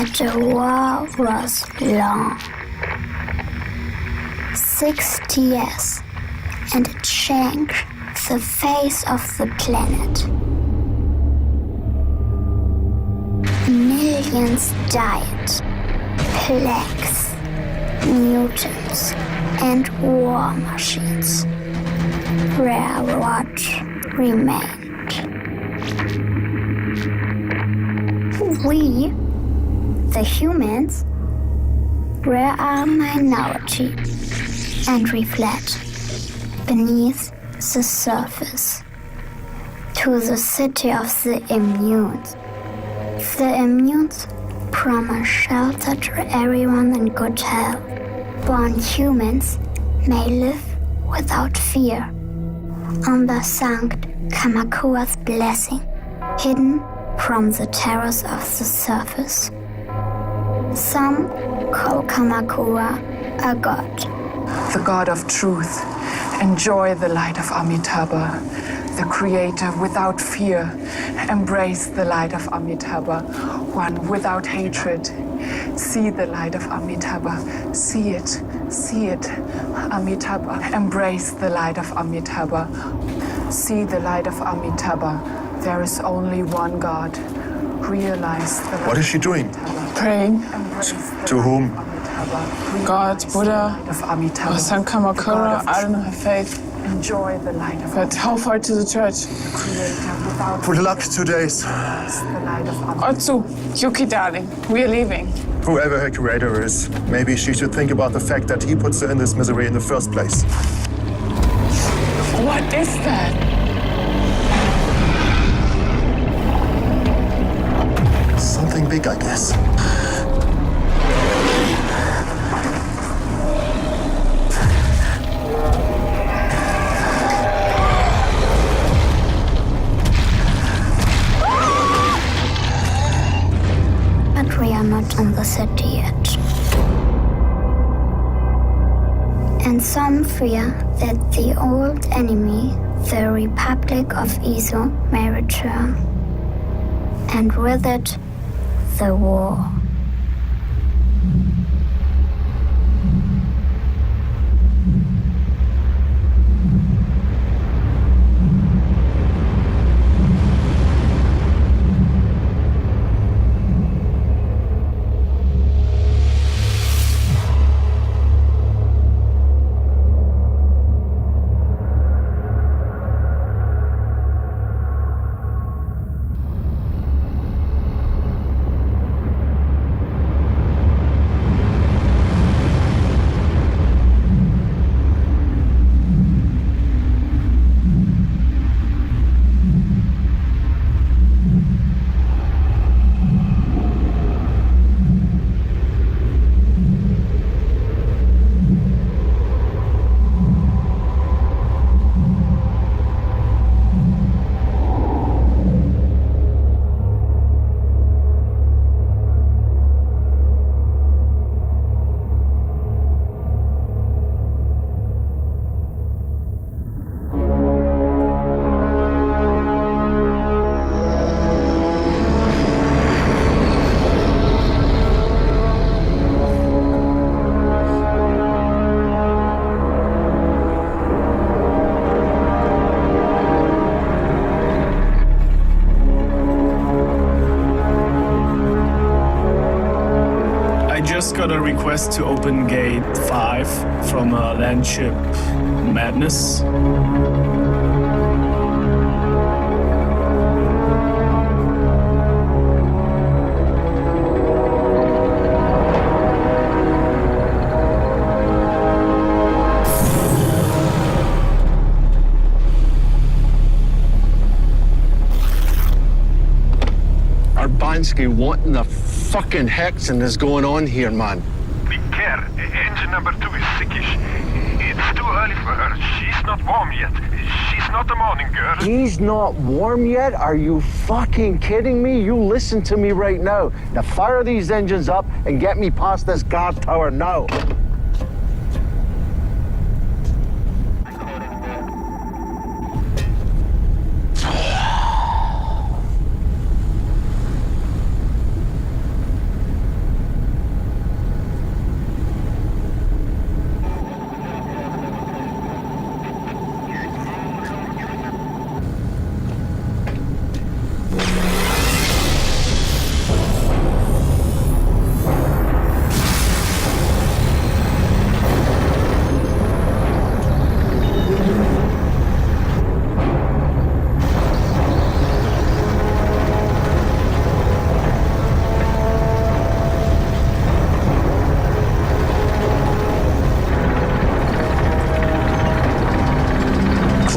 But the war was long. 60 years, and it changed the face of the planet. Millions died. Plagues, mutants, and war machines. Rare what remained. We, the humans, were a minority, and we fled beneath the surface to the city of the immunes. The immunes promise shelter to everyone in good health. Born humans may live without fear under Sankt Kamakua's blessing, hidden from the terrors of the surface. Some call Kamakua a god. The god of truth. Enjoy the light of Amitabha, the creator without fear. Embrace the light of Amitabha, one without hatred. See the light of Amitabha. See it. Amitabha. Embrace the light of Amitabha. See the light of Amitabha. There is only one God. Realize the light. What is she doing? Praying. To whom? God, Buddha, or San Kamakura, I don't know her faith. Enjoy the light of But how far to the church? Good luck, 2 days. Otsu, Yuki darling, we are leaving. Whoever her curator is, maybe she should think about the fact that he puts her in this misery in the first place. What is that? Something big, I guess. But we are not in the city yet. And some fear that the old enemy, the Republic of Izu, may return. And with it, the war. Got a request to open gate 5 from a landship Madness. Arbansky, what in the fucking hexing is going on here, man? We care. Engine number 2 is sickish. It's too early for her. She's not warm yet. She's not a morning girl. He's not warm yet? Are you fucking kidding me? You listen to me right now. Now fire these engines up and get me past this guard tower now.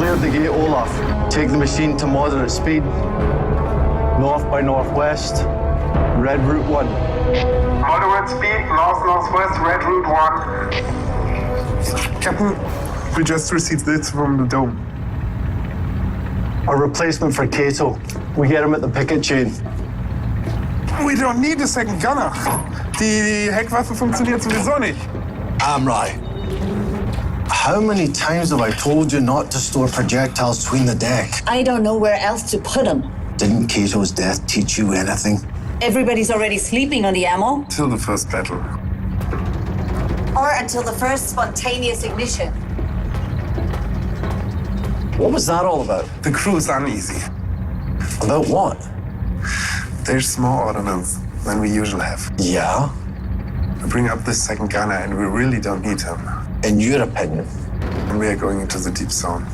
Cleared the gate, Olaf. Take the machine to moderate speed. North by northwest. Red Route 1. Moderate speed, north-northwest, Red Route 1. Captain, we just received this from the dome. A replacement for Cato. We get him at the picket chain. We don't need a second gunner. Die Heckwaffe funktioniert sowieso nicht. I'm right. How many times have I told you not to store projectiles between the deck? I don't know where else to put them. Didn't Cato's death teach you anything? Everybody's already sleeping on the ammo. Till the first battle. Or until the first spontaneous ignition. What was that all about? The crew's uneasy. About what? There's more ordnance than we usually have. Yeah? We bring up this second gunner and we really don't need him. In your opinion? And we are going into the deep zone.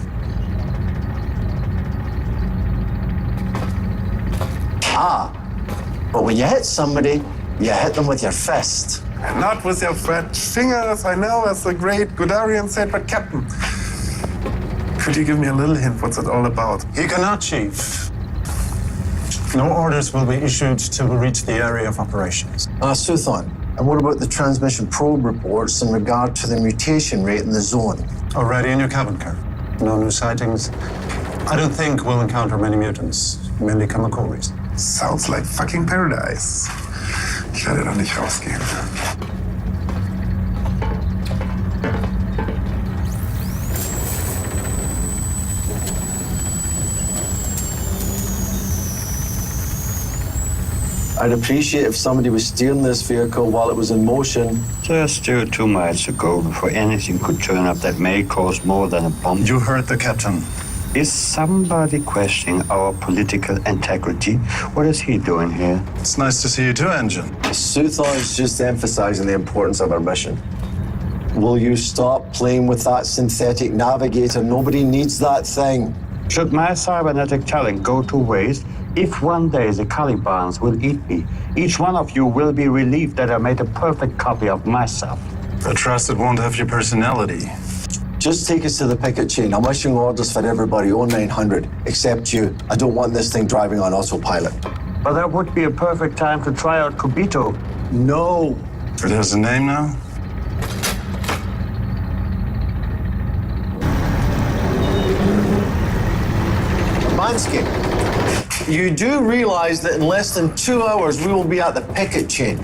Ah, but when you hit somebody, you hit them with your fist. And not with your fat fingers, I know, as the great Gudarian said, but Captain, could you give me a little hint what's it all about? You cannot, Chief. No orders will be issued till we reach the area of operations. Suthon, and what about the transmission probe reports in regard to the mutation rate in the zone? Already in your cabin, Kerr. No new sightings. I don't think we'll encounter many mutants, mainly Kamakoris. Sounds like fucking paradise. Ich werde da nicht rausgehen. I'd appreciate if somebody was steering this vehicle while it was in motion. There's still 2 miles to go before anything could turn up that may cause more than a bomb. You heard the captain. Is somebody questioning our political integrity? What is he doing here? It's nice to see you too, Engine. Suthon's just emphasizing the importance of our mission. Will you stop playing with that synthetic navigator? Nobody needs that thing. Should my cybernetic talent go to waste, if one day the Calibans will eat me, each one of you will be relieved that I made a perfect copy of myself. I trust it won't have your personality. Just take us to the picket chain. I'm issuing orders for everybody, 0900, except you. I don't want this thing driving on autopilot. But that would be a perfect time to try out Kubito. No. It has a name now? Mansky, you do realize that in less than 2 hours we will be at the picket chain.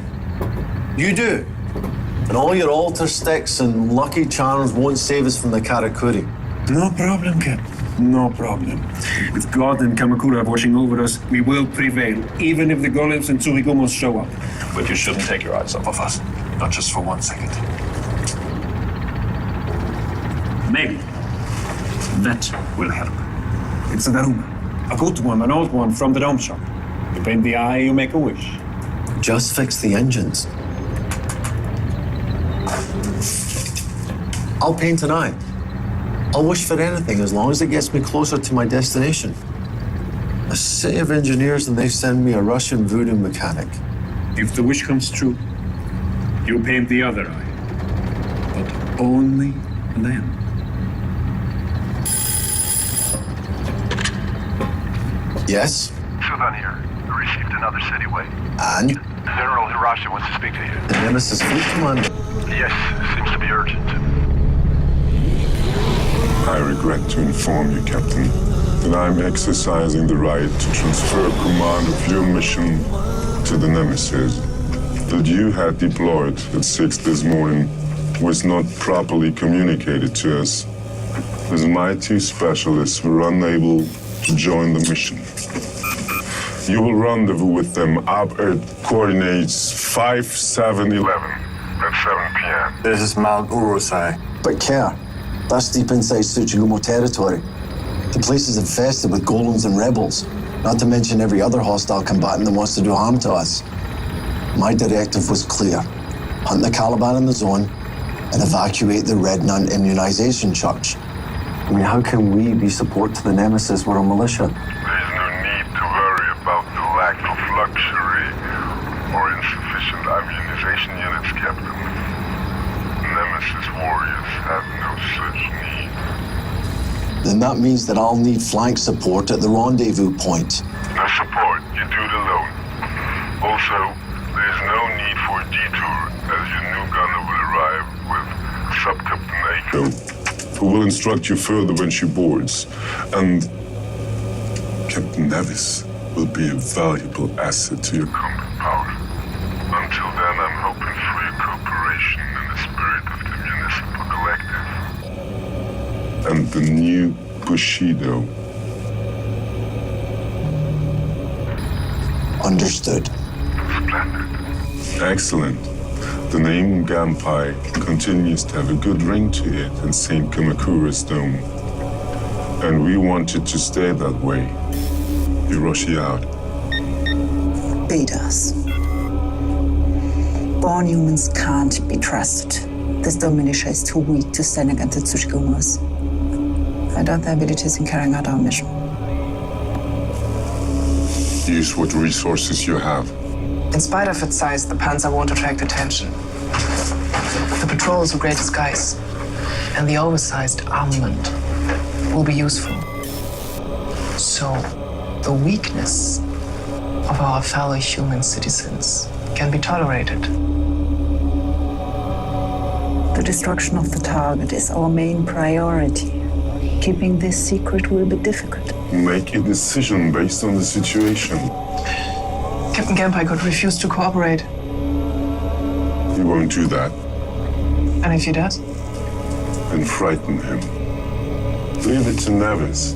You do. And all your altar sticks and lucky charms won't save us from the Karakuri. No problem, Captain. No problem. With God and Kamakura watching over us, we will prevail, even if the golems and Tsurigomos show up. But you shouldn't take your eyes off of us. Not just for 1 second. Maybe. That will help. It's a Daruma. A good one, an old one from the dome shop. You paint the eye, you make a wish. Just fix the engines. I'll paint an eye. I'll wish for anything as long as it gets me closer to my destination. A city of engineers and they send me a Russian voodoo mechanic. If the wish comes true, you paint the other eye. But only then. Yes? Sudan here. We received another city way. And? General Hiroshi wants to speak to you. The Nemesis Fleet Commander. Yes, seems to be urgent. I regret to inform you, Captain, that I'm exercising the right to transfer command of your mission to the Nemesis. That you had deployed at 6 this morning was not properly communicated to us, as my 2 specialists were unable to join the mission. You will rendezvous with them up at coordinates 5711 at 7 p.m. This is Mount Urusai. But Kerr, that's deep inside Tsuchigumo territory. The place is infested with golems and rebels, not to mention every other hostile combatant that wants to do harm to us. My directive was clear. Hunt the Caliban in the zone and evacuate the Red Nun Immunization Church. I mean, how can we be support to the Nemesis? We're a militia. There's no need to worry about the lack of luxury or insufficient immunization units, Captain. Nemesis warriors have no such need. then that means that I'll need flank support at the rendezvous point. No support, you do it alone. Also, there's no need for a detour, as your new gunner will arrive with Sub-Captain Aiken, who will instruct you further when she boards. And Captain Nevis will be a valuable asset to your combat power. Until then, I'm hoping for your cooperation in the spirit of the Municipal Collective. And the new Bushido. Understood. Splendid. Excellent. The name Gampai continues to have a good ring to it in St. Kamakura's dome. And we want it to stay that way. Hiroshi out. Beat us. Born humans can't be trusted. This dome militia is too weak to stand against the Tsushigumas. I doubt their abilities in carrying out our mission. Use what resources you have. In spite of its size, the Panzer won't attract attention. The patrols will great disguise, and the oversized armament will be useful. So, the weakness of our fellow human citizens can be tolerated. The destruction of the target is our main priority. Keeping this secret will be difficult. Make a decision based on the situation. Captain Gampai could refuse to cooperate. He won't do that. And if he does? And frighten him. Leave it to Nevis.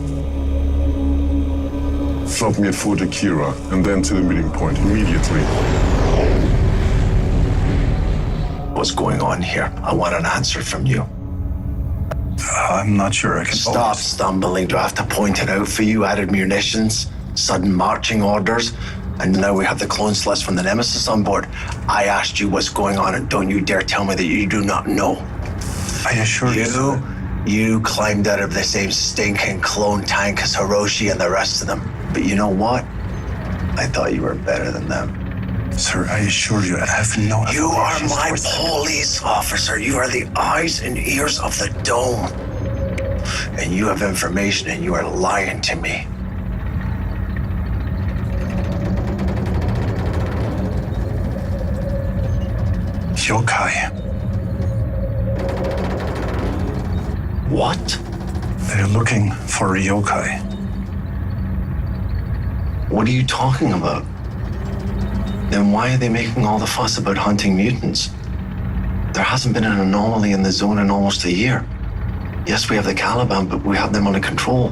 Drop me at Fort Akira and then to the meeting point immediately. What's going on here? I want an answer from you. I'm not sure I can... Stop stumbling. Do I have to point it out for you? Added munitions, sudden marching orders, and now we have the clones list from the Nemesis on board. I asked you what's going on, and don't you dare tell me that you do not know. I assure you... You climbed out of the same stinking clone tank as Hiroshi and the rest of them. But you know what? I thought you were better than them. Sir, I assure you, I have no... You are my police officer. You are the eyes and ears of the dome. And you have information and you are lying to me. Yokai. What? They're looking for a yokai. What are you talking about? Then why are they making all the fuss about hunting mutants? There hasn't been an anomaly in the zone in almost a year. Yes, we have the Caliban, but we have them under control.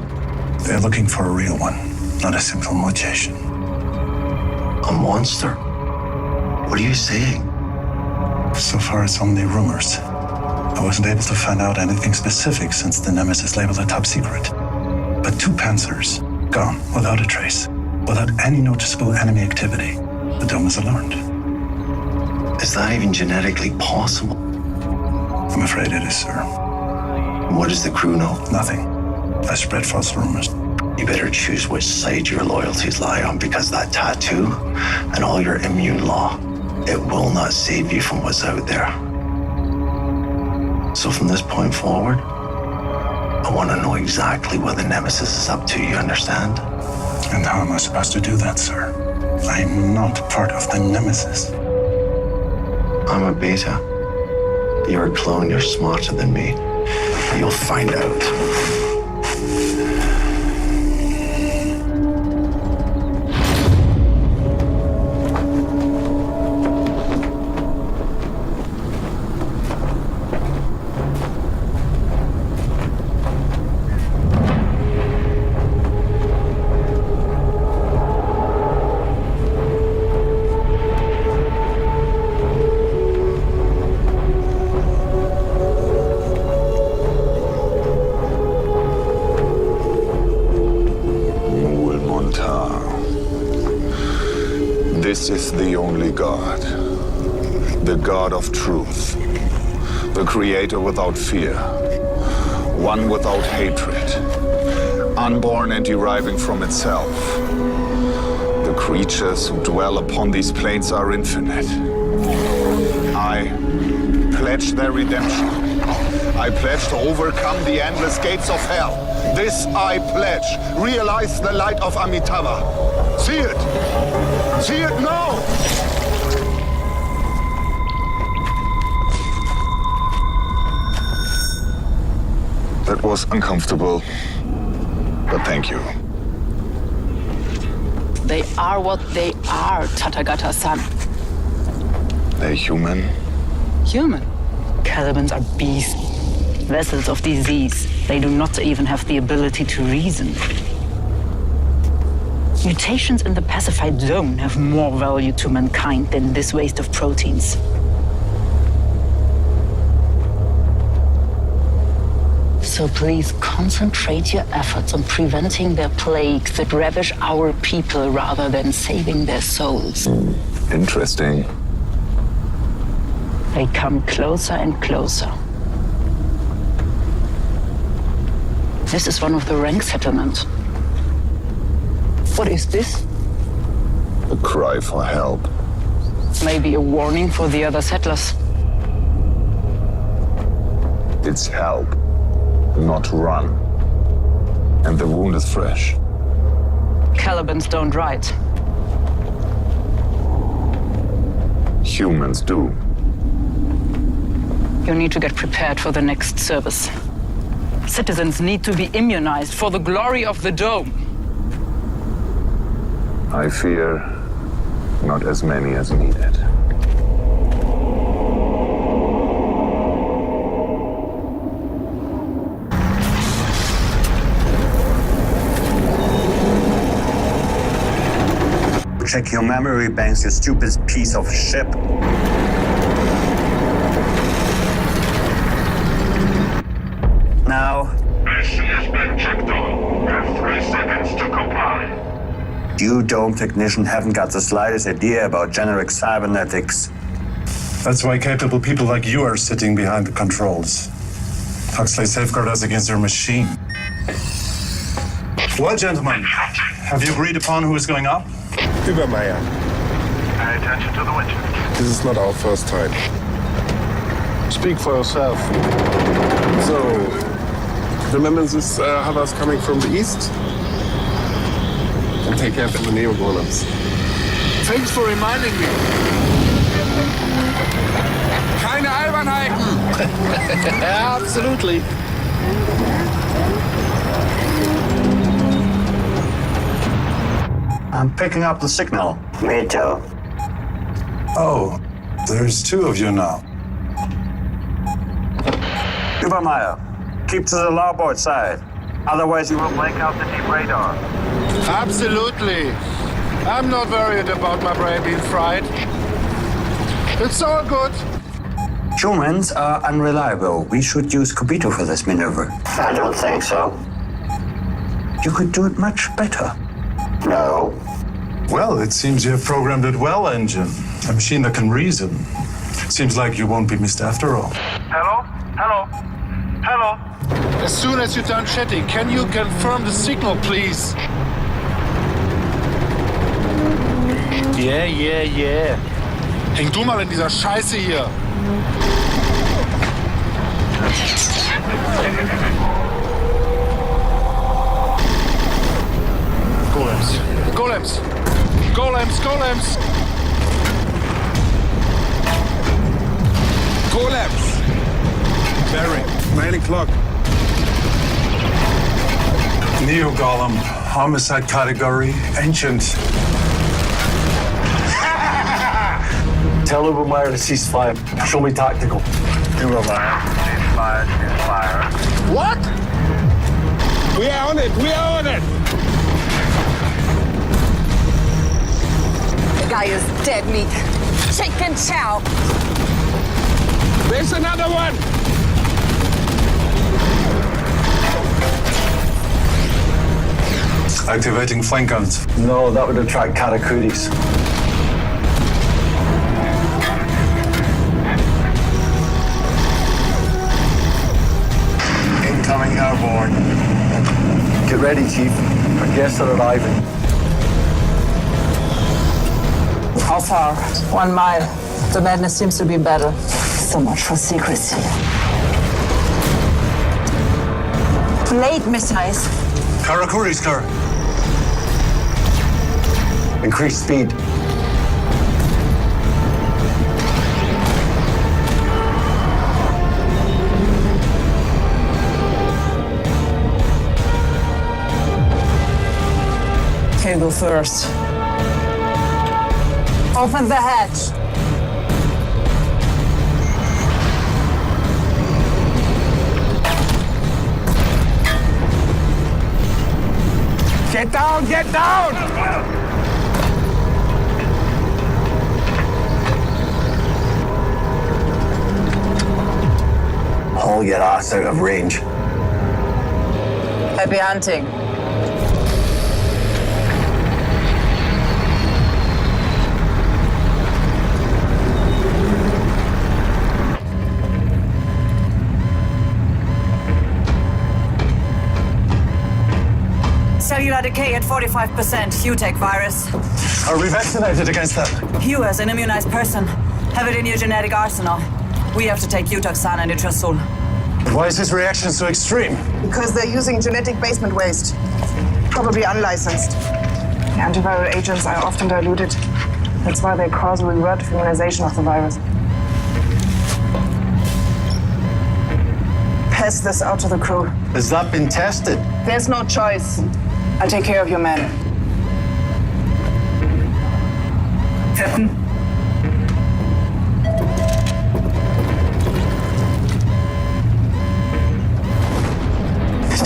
They're looking for a real one, not a simple mutation. A monster? What are you saying? So far, it's only rumors. I wasn't able to find out anything specific since the Nemesis labeled it top secret. But 2 Panzers, gone without a trace, without any noticeable enemy activity. The dome is alarmed. Is that even genetically possible? I'm afraid it is, sir. What does the crew know? Nothing. I spread false rumors. You better choose which side your loyalties lie on, because that tattoo and all your immune law, it will not save you from what's out there. So from this point forward, I want to know exactly what the Nemesis is up to, you understand? And how am I supposed to do that, sir? I'm not part of the Nemesis. I'm a beta. You're a clone, you're smarter than me. You'll find out. This is the only God, the God of truth, the creator without fear, one without hatred, unborn and deriving from itself. The creatures who dwell upon these plains are infinite. I pledge their redemption. I pledge to overcome the endless gates of hell. This I pledge. Realize the light of Amitabha. See it! See it now! That was uncomfortable, but thank you. They are what they are, Tathagata-san. They're human. Human? Calibans are beasts, vessels of disease. They do not even have the ability to reason. Mutations in the pacified zone have more value to mankind than this waste of proteins. So please concentrate your efforts on preventing their plagues that ravish our people rather than saving their souls. Interesting. They come closer and closer. This is one of the rank settlements. What is this? A cry for help. Maybe a warning for the other settlers. It's help, not run. And the wound is fresh. Calibans don't ride. Humans do. You need to get prepared for the next service. Citizens need to be immunized for the glory of the Dome. I fear not as many as needed. Check your memory banks, you stupid piece of shit. Now. Mission has been checked on. You have 3 seconds to comply. You Dome technician haven't got the slightest idea about generic cybernetics. That's why capable people like you are sitting behind the controls. Huxley safeguard us against their machine. Well, gentlemen, have you agreed upon who is going up? Übermeier. Pay attention to the winches. This is not our first time. Speak for yourself. So, the Nemesis have us coming from the east? And take care of the Neo-Golems. Thanks for reminding me. Keine Albernheiten. Absolutely. I'm picking up the signal. Me too. Oh, there's 2 of you now. Übermeier, keep to the larboard side. Otherwise you will blank out the deep radar. Absolutely. I'm not worried about my brain being fried. It's all good. Humans are unreliable. We should use Kobito for this maneuver. I don't think so. You could do it much better. No. Well, it seems you have programmed it well, Engine. A machine that can reason. Seems like you won't be missed after all. Hello? Hello? Hello? As soon as you're done chatting, can you confirm the signal, please? Yeah. Häng du mal in dieser Scheiße hier. Golems. Golems. Golems. Golems. Golems! Bearing, 9 o'clock. Neo Golem, homicide category, ancient. Tell Übermeier to cease fire. Show me tactical. Übermeier, cease fire. What? We are on it. The guy is dead meat. Chicken chow. There's another one. Activating flank guns. No, that would attract Karakuris. Incoming airborne. Get ready, Chief. Our guests are arriving. How far? 1 mile. The madness seems to be better. So much for secrecy. Blade missiles. Karakuri's car. Increase speed. Okay, go first. Open the hatch. Get down! Get down! Haul your ass out of range. Happy hunting. Cellular decay at 45%, UTEC virus. Are we vaccinated against that? You, as an immunized person, have it in your genetic arsenal. We have to take Utoxan and Itracol. Why is his reaction so extreme? Because they're using genetic basement waste. Probably unlicensed. The antiviral agents are often diluted. That's why they cause a revertive immunization of the virus. Pass this out to the crew. Has that been tested? There's no choice. I'll take care of your men. Captain?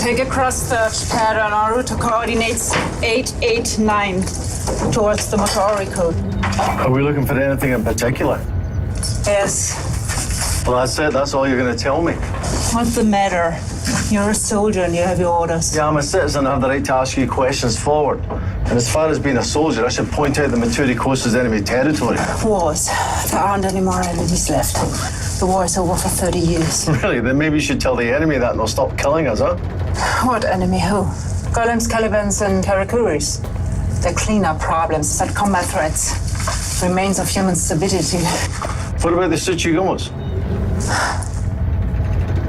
Take a cross-search pattern en route to coordinates 889 towards the Motori code. Are we looking for anything in particular? Yes. Well, that's it. That's all you're going to tell me. What's the matter? You're a soldier and you have your orders. Yeah, I'm a citizen. I have the right to ask you questions forward. And as far as being a soldier, I should point out the Maturi Coast is enemy territory. Wars. There aren't any more enemies left. The war is over for 30 years. Really? Then maybe you should tell the enemy that and they'll stop killing us, huh? What enemy? Who? Golems, Calibans, and Karakuris. They're cleanup problems, set combat threats. Remains of human stability. What about the Tsuchigumos?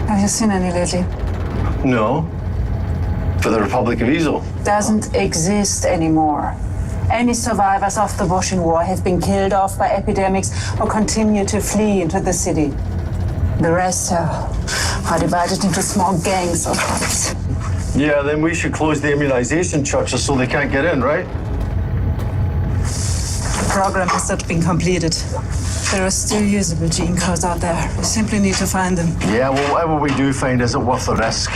Have you seen any lately? No. For the Republic of Izo. Doesn't exist anymore. Any survivors of the Boshin War have been killed off by epidemics or continue to flee into the city. The rest are divided into small gangs or tribes. Yeah, then we should close the immunization churches so they can't get in, right? The program has not been completed. There are still usable gene codes out there. We simply need to find them. Yeah, well, whatever we do find, is it worth the risk?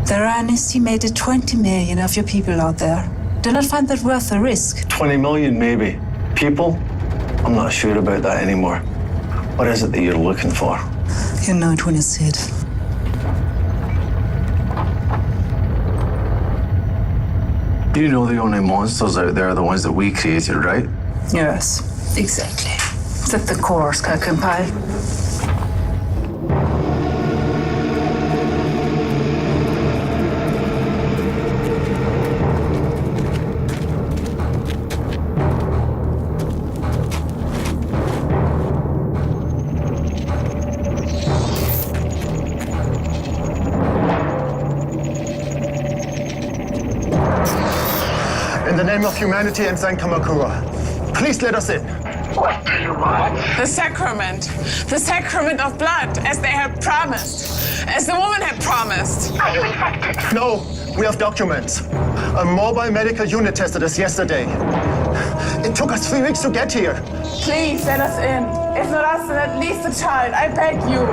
There are an estimated 20 million of your people out there. Do not find that worth the risk. 20 million, maybe. People? I'm not sure about that anymore. What is it that you're looking for? You know it when you see it. You know the only monsters out there are the ones that we created, right? Yes, exactly. That the cores can compile. In the name of humanity and San Kamakura, please let us in. What do you want? The sacrament. The sacrament of blood, as they had promised. As the woman had promised. Are you infected? No, we have documents. A mobile medical unit tested us yesterday. It took us 3 weeks to get here. Please let us in. If not us, then at least the child. I beg you.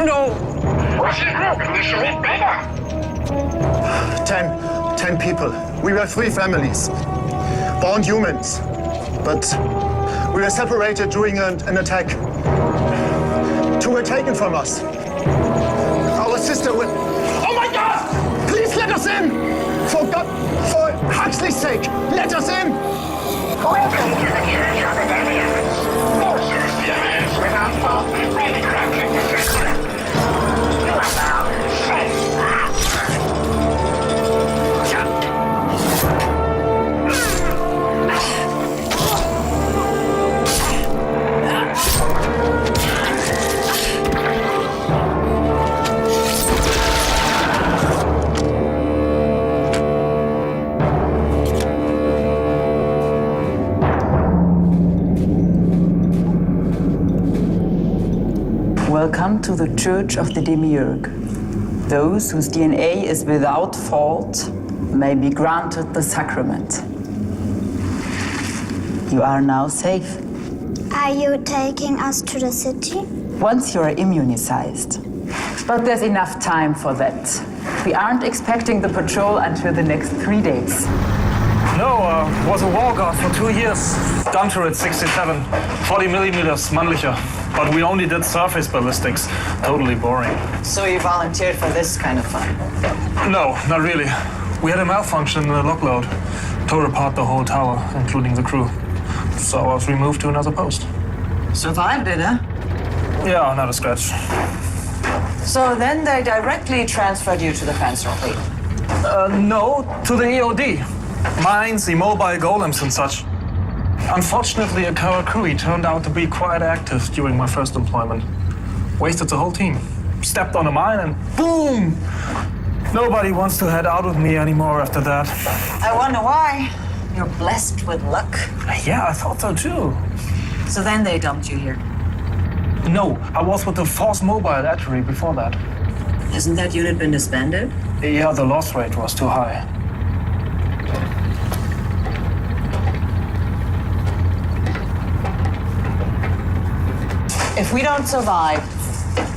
No. What's your group? We should make better. 10 people. We were 3 families. Born humans. But we were separated during an attack. 2 were taken from us. Our sister went. Oh my God! Please let us in! For Huxley's sake, let us in! Welcome to the Church of the Deviants. Also, the evidence without fault, really correctly disagreed. You are now safe. Welcome to the Church of the Demiurge. Those whose DNA is without fault may be granted the sacrament. You are now safe. Are you taking us to the city? Once you're immunized. But there's enough time for that. We aren't expecting the patrol until the next 3 days. No, was a war guard for 2 years. Gun turret 67, 40 millimeters, Mannlicher. But we only did surface ballistics. Totally boring. So you volunteered for this kind of fun? No, not really. We had a malfunction in the lock load. Tore apart the whole tower, including the crew. So I was removed to another post. Survived it, huh? Yeah, not a scratch. So then they directly transferred you to the Panzer Fleet? No, to the EOD. Mines, immobile golems and such. Unfortunately, a Karakuri turned out to be quite active during my first employment. Wasted the whole team. Stepped on a mine and boom! Nobody wants to head out with me anymore after that. I wonder why. You're blessed with luck. Yeah, I thought so too. So then they dumped you here? No, I was with the Force Mobile Artillery before that. Hasn't that unit been disbanded? Yeah, the loss rate was too high. If we don't survive,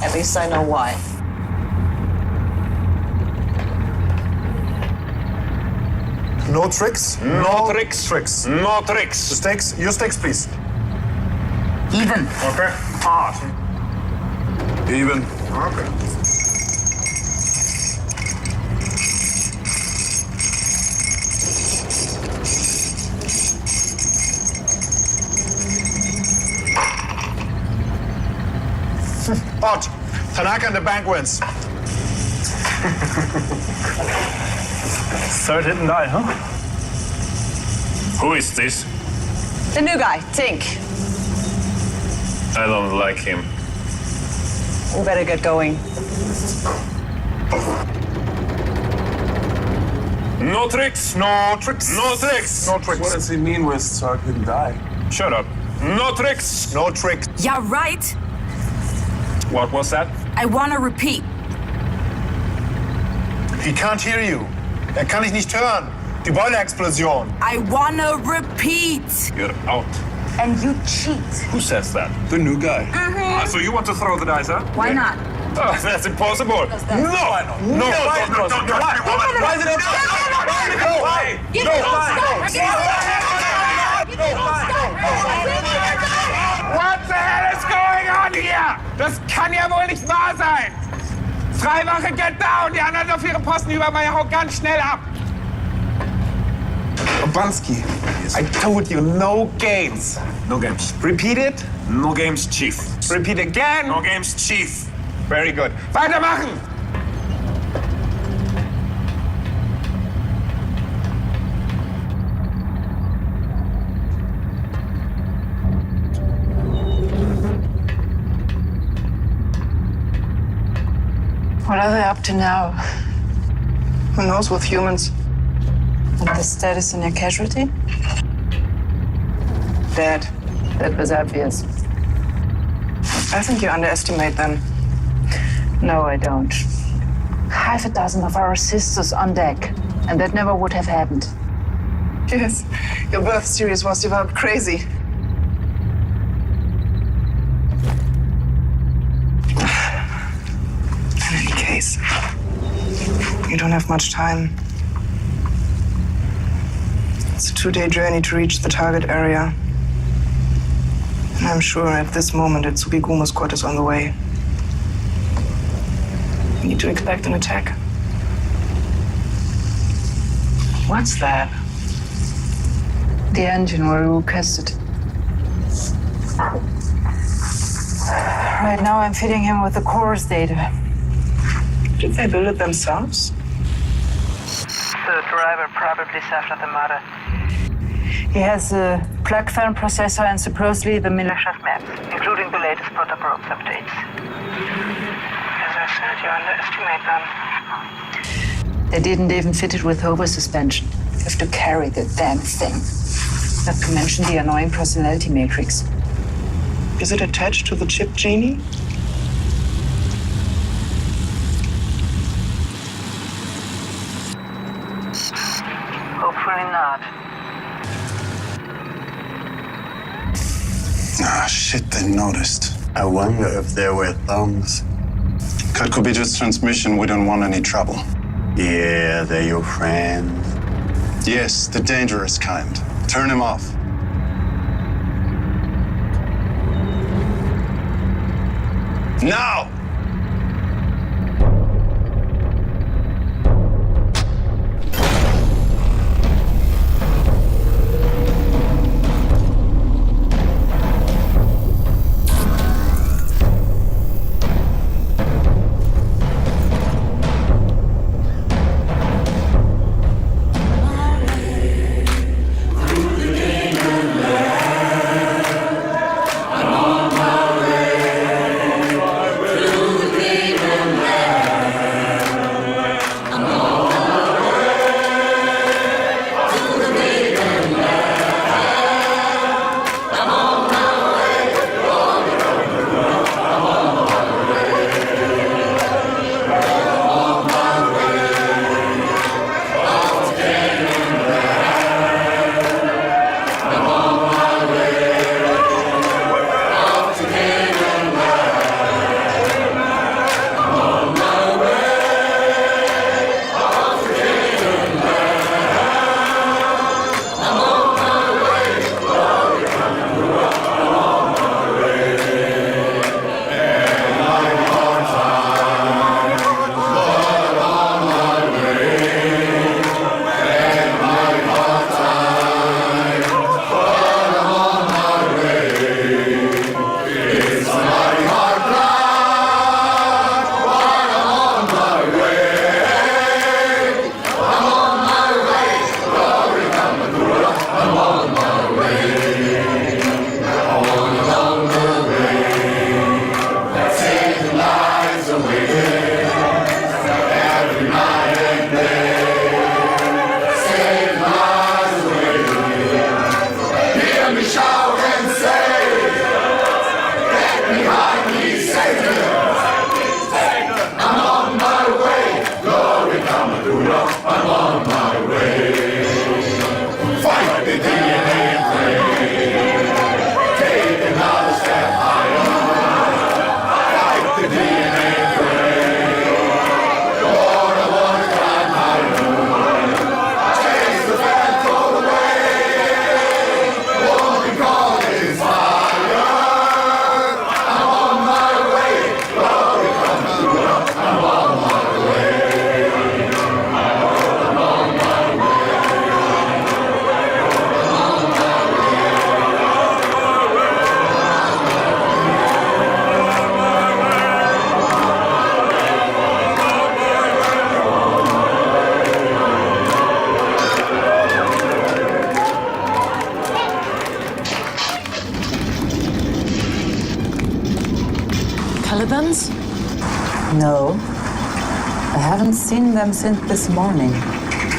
at least I know why. No tricks? No tricks. Tricks. No tricks. Stakes? Your stakes, please. Even. Okay. Hard. Even. Okay. Odd. Tanaka and the bank wins. Third hit and die, huh? Who is this? The new guy, Tink. I don't like him. We better get going. No tricks. No tricks. No tricks. No tricks. What does he mean with Sark didn't die? Shut up. No tricks. No tricks. Yeah, right. What was that? I want to repeat. He can't hear you. Kann dich nicht hören. Die Boiler-Explosion. I want to repeat. You're out. And you cheat. Who says that? The new guy. So you want to throw the dice, huh? Why not? Oh, that's impossible. No. No. Why is it impossible? Why? What the hell is going on here? Das kann ja wohl nicht wahr sein. Freiwache, get down. Die anderen auf ihre Posten über. Hau ganz schnell ab. Obansky, I told you, no games. No games. Repeat it. No games, Chief. Repeat again. No games, Chief. Very good. Weitermachen. What are they up to now? Who knows with humans? And the status in your casualty? Dead. That was obvious. I think you underestimate them. No, I don't. Half a dozen of our sisters on deck, and that never would have happened. Yes, your birth series was developed crazy. In any case, you don't have much time. It's a 2-day journey to reach the target area. And I'm sure at this moment that Tsukigumo's squad is on the way. We need to expect an attack. What's that? The engine where we requested. Right now I'm fitting him with the course data. Did they build it themselves? The driver probably suffered the murder. He has a plug fan processor and supposedly the militia's maps, including the latest protocol updates. As I said, you underestimate them. They didn't even fit it with hover suspension. You have to carry the damn thing. Not to mention the annoying personality matrix. Is it attached to the chip, Genie? Probably not. Ah, shit, they noticed. I wonder if there were thumbs. Could be just transmission. We don't want any trouble. Yeah, they're your friends. Yes, the dangerous kind. Turn him off. Now! Talibans? No. I haven't seen them since this morning.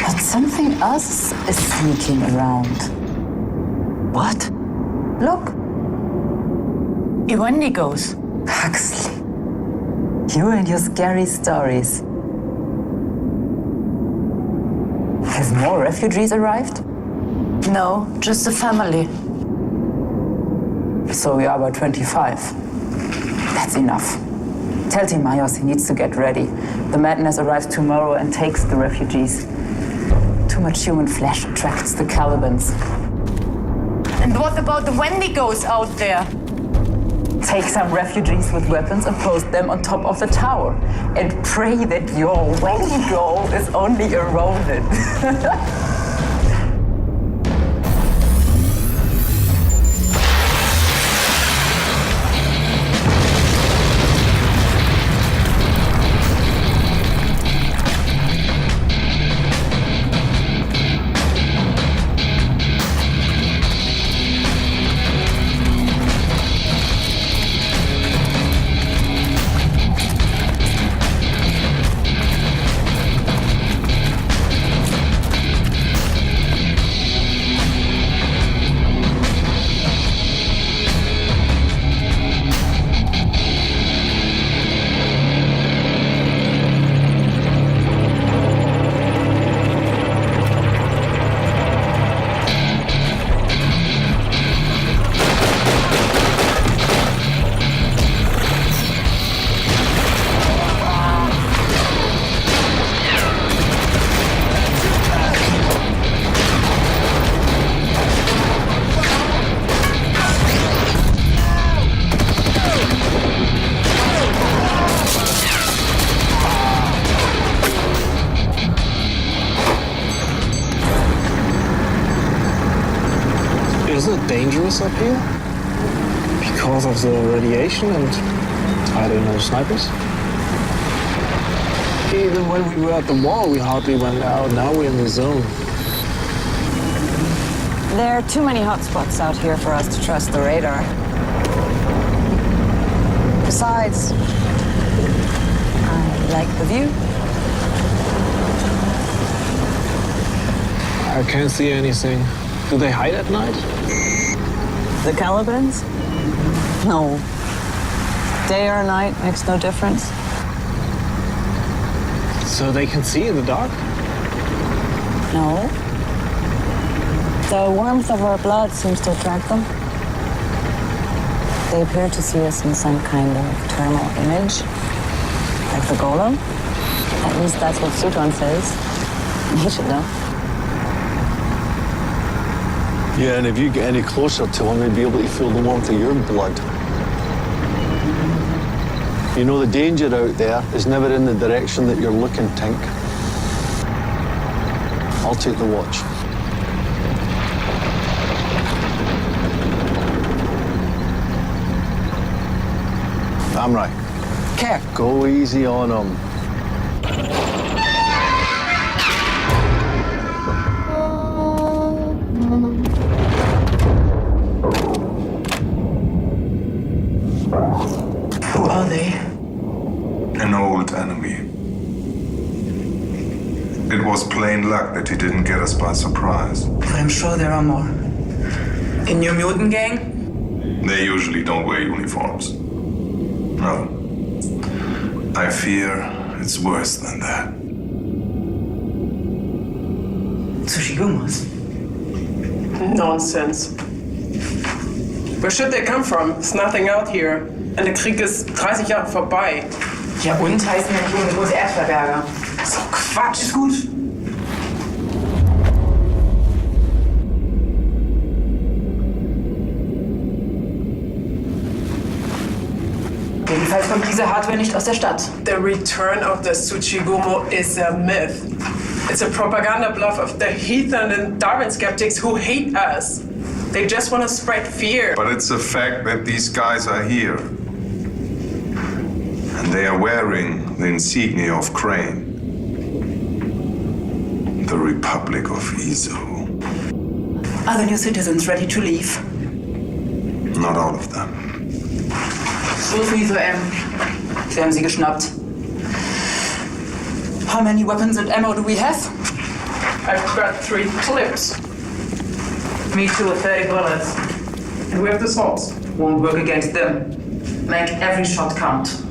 But something else is sneaking around. What? Look. Wendigos. Huxley. You and your scary stories. Has more refugees arrived? No, just a family. So we are about 25. That's enough. Tell Timayos he needs to get ready. The madness arrives tomorrow and takes the refugees. Too much human flesh attracts the Calibans. And what about the Wendigos out there? Take some refugees with weapons and post them on top of the tower. And pray that your Wendigo is only a rodent. it dangerous up here? Because of the radiation and, I don't know, snipers? Even when we were at the wall, we hardly went out. Now we're in the zone. There are too many hotspots out here for us to trust the radar. Besides, I like the view. I can't see anything. Do they hide at night? The Calibans? No. Day or night makes no difference. So they can see in the dark? No. The warmth of our blood seems to attract them. They appear to see us in some kind of thermal image, like the golem. At least that's what Suton says. You should know. Yeah, and if you get any closer to him, he'd be able to feel the warmth of your blood. You know, the danger out there is never in the direction that you're looking, Tink. I'll take the watch. I'm right. Care. Go easy on him. Who are they? An old enemy. It was plain luck that he didn't get us by surprise. I'm sure there are more. A New Mutant gang? They usually don't wear uniforms. No. I fear it's worse than that. Tsushigumas? Nonsense. Where should they come from? There's nothing out here. Und der Krieg ist 30 Jahre vorbei. Ja, und heißen ja nicht ohne große Erdverberger. So Quatsch. Ist gut. Jedenfalls kommt diese Hardware nicht aus der Stadt. The return of the Tsuchigumo is a myth. It's a propaganda bluff of the heathen and Darwin skeptics who hate us. They just want to spread fear. But it's a fact that these guys are here. And they are wearing the insignia of Crane. The Republic of Izo. Are the new citizens ready to leave? Not all of them. So viel so, Sie haben sie geschnappt. How many weapons and ammo do we have? I've got 3 clips. Me too, 30 bullets. And we have the swords. Won't work against them. Make every shot count.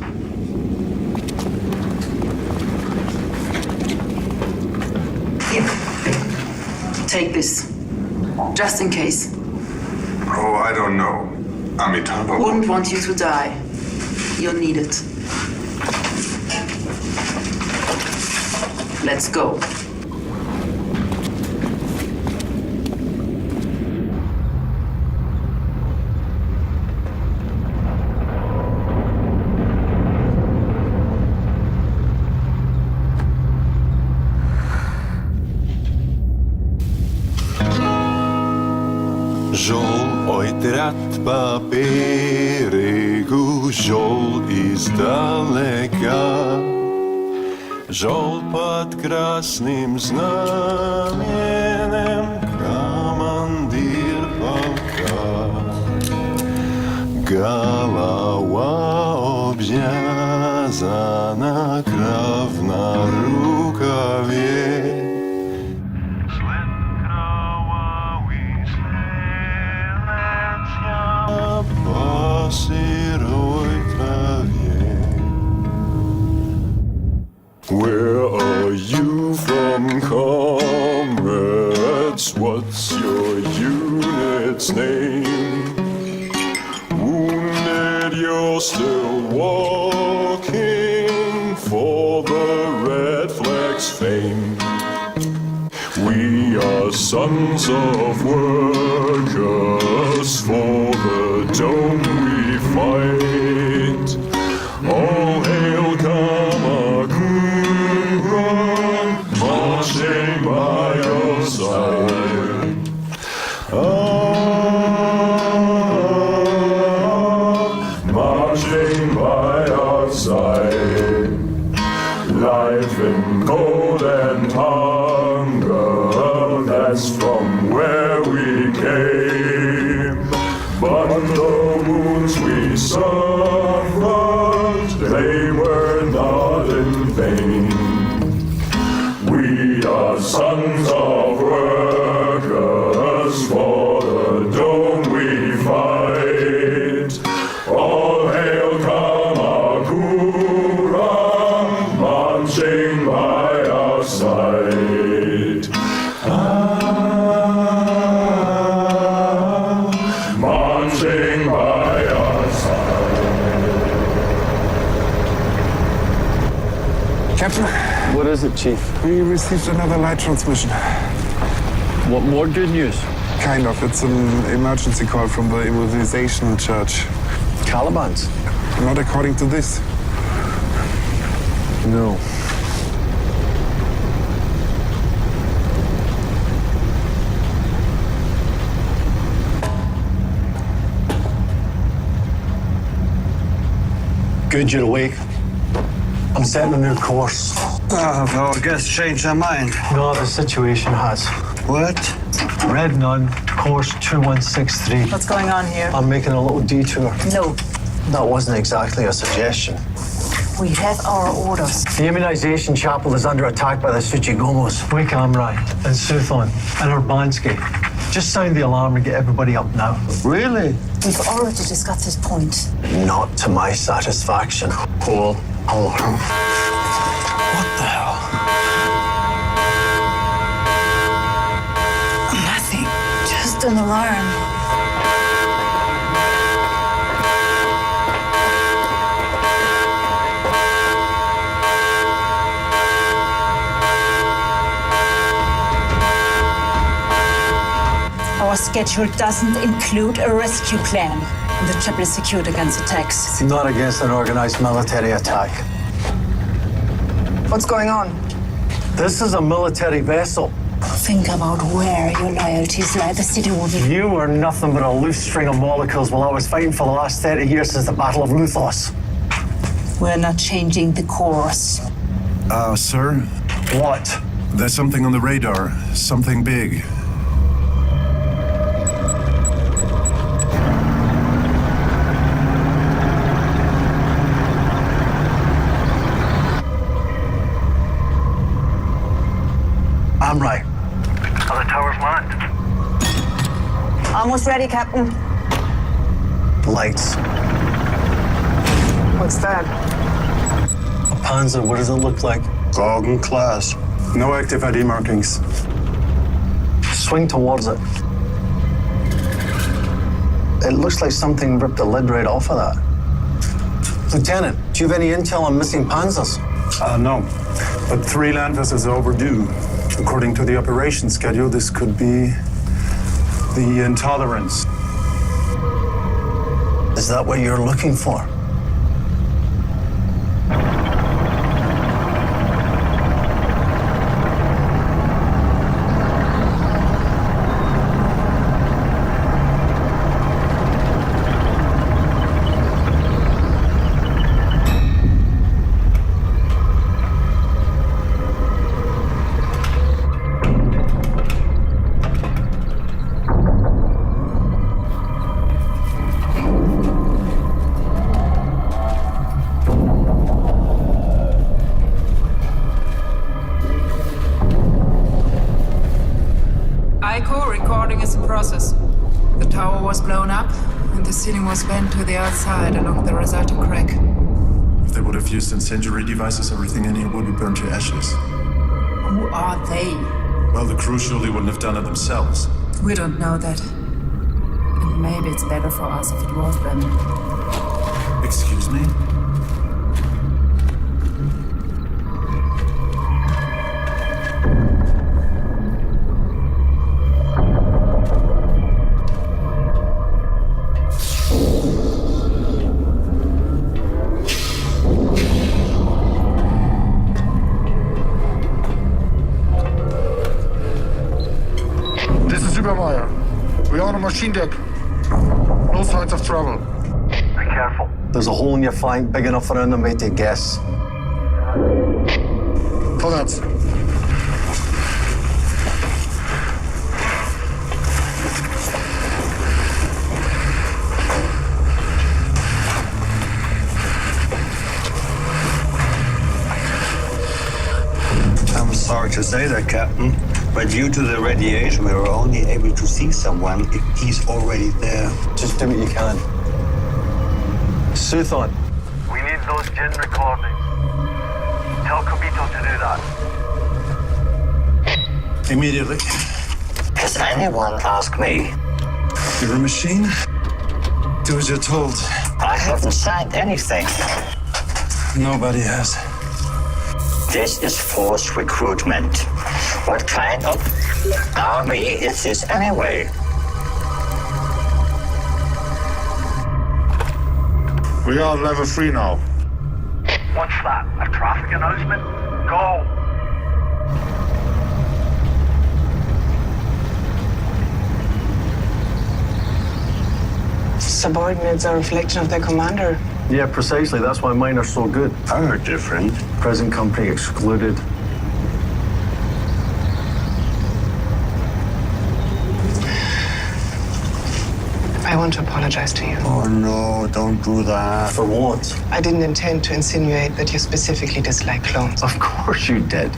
Here. Take this. Just in case. Oh, I don't know. Amitabha Wouldn't want you to die. You'll need it. Let's go. Žol ojtrat po берегу, žol издалека, žol под красным знаменем, командир полка. Голова обвязана, кровь на рукаве. По сырой траве. Where are you from, comrades? What's your unit's name? Wounded, you're still walking for the red flag's fame. We are sons of workers, for the dome we fight. All hail Kamakura, marching by your side. Life in cold and hunger, that's from where we came. But the wounds we suffered, they were not in vain. We are sons of workers, for the dome we fight. All hail Kamakura, marching by our side. Marching by our side. Captain? What is it, Chief? We received another light transmission. What, more good news? Kind of. It's an emergency call from the immunization church. Caliban's? Not according to this. No. Good you're awake. I'm setting a new course. Well, I guess changed their mind. No, the situation has. What? Red Nun, course 2163. What's going on here? I'm making a little detour. No. That wasn't exactly a suggestion. We have our orders. The immunization chapel is under attack by the Tsuchigomos. Wake Amrai and Suthon and Urbanski. Just sound the alarm and get everybody up now. Really? We've already discussed this point. Not to my satisfaction. Cool. Alarm. What the hell? Nothing. Just an alarm. Our schedule doesn't include a rescue plan. The chapel is secured against attacks. Not against an organized military attack. What's going on? This is a military vessel. Think about where your loyalties lie. The city will be... You are nothing but a loose string of molecules while I was fighting for the last 30 years since the Battle of Luthos. We're not changing the course. Sir? What? There's something on the radar. Something big. I'm right. Are the towers marked? Almost ready, Captain. Lights. What's that? A Panzer, what does it look like? Gorgon class. No active ID markings. Swing towards it. It looks like something ripped the lid right off of that. Lieutenant, do you have any intel on missing Panzers? No. But 3 land vessels are overdue. According to the operation schedule, this could be the Intolerance. Is that what you're looking for? The tower was blown up, and the ceiling was bent to the outside along the resulting crack. If they would have used incendiary devices, everything in here would be burned to ashes. Who are they? Well, the crew surely wouldn't have done it themselves. We don't know that. And maybe it's better for us if it was them. Excuse me? We are on a machine deck. No signs of trouble. Be careful. There's a hole in your flank big enough for an enemy to guess. Vorwärts. I'm sorry to say that, Captain, but due to the radiation, we were only able to see someone if he's already there. Just do what you can. Suthon. We need those gen recordings. Tell Kobito to do that. Immediately. Has anyone asked me? You're a machine? Do as you're told. I haven't signed anything. Nobody has. This is forced recruitment. What kind of army is this anyway? We are level 3 now. What's that? A traffic announcement? Go! Subordinates are a reflection of their commander. Yeah, precisely. That's why mine are so good. Are different. Present company excluded. I want to apologize to you. Oh no, don't do that. For what? I didn't intend to insinuate that you specifically dislike clones. Of course you did.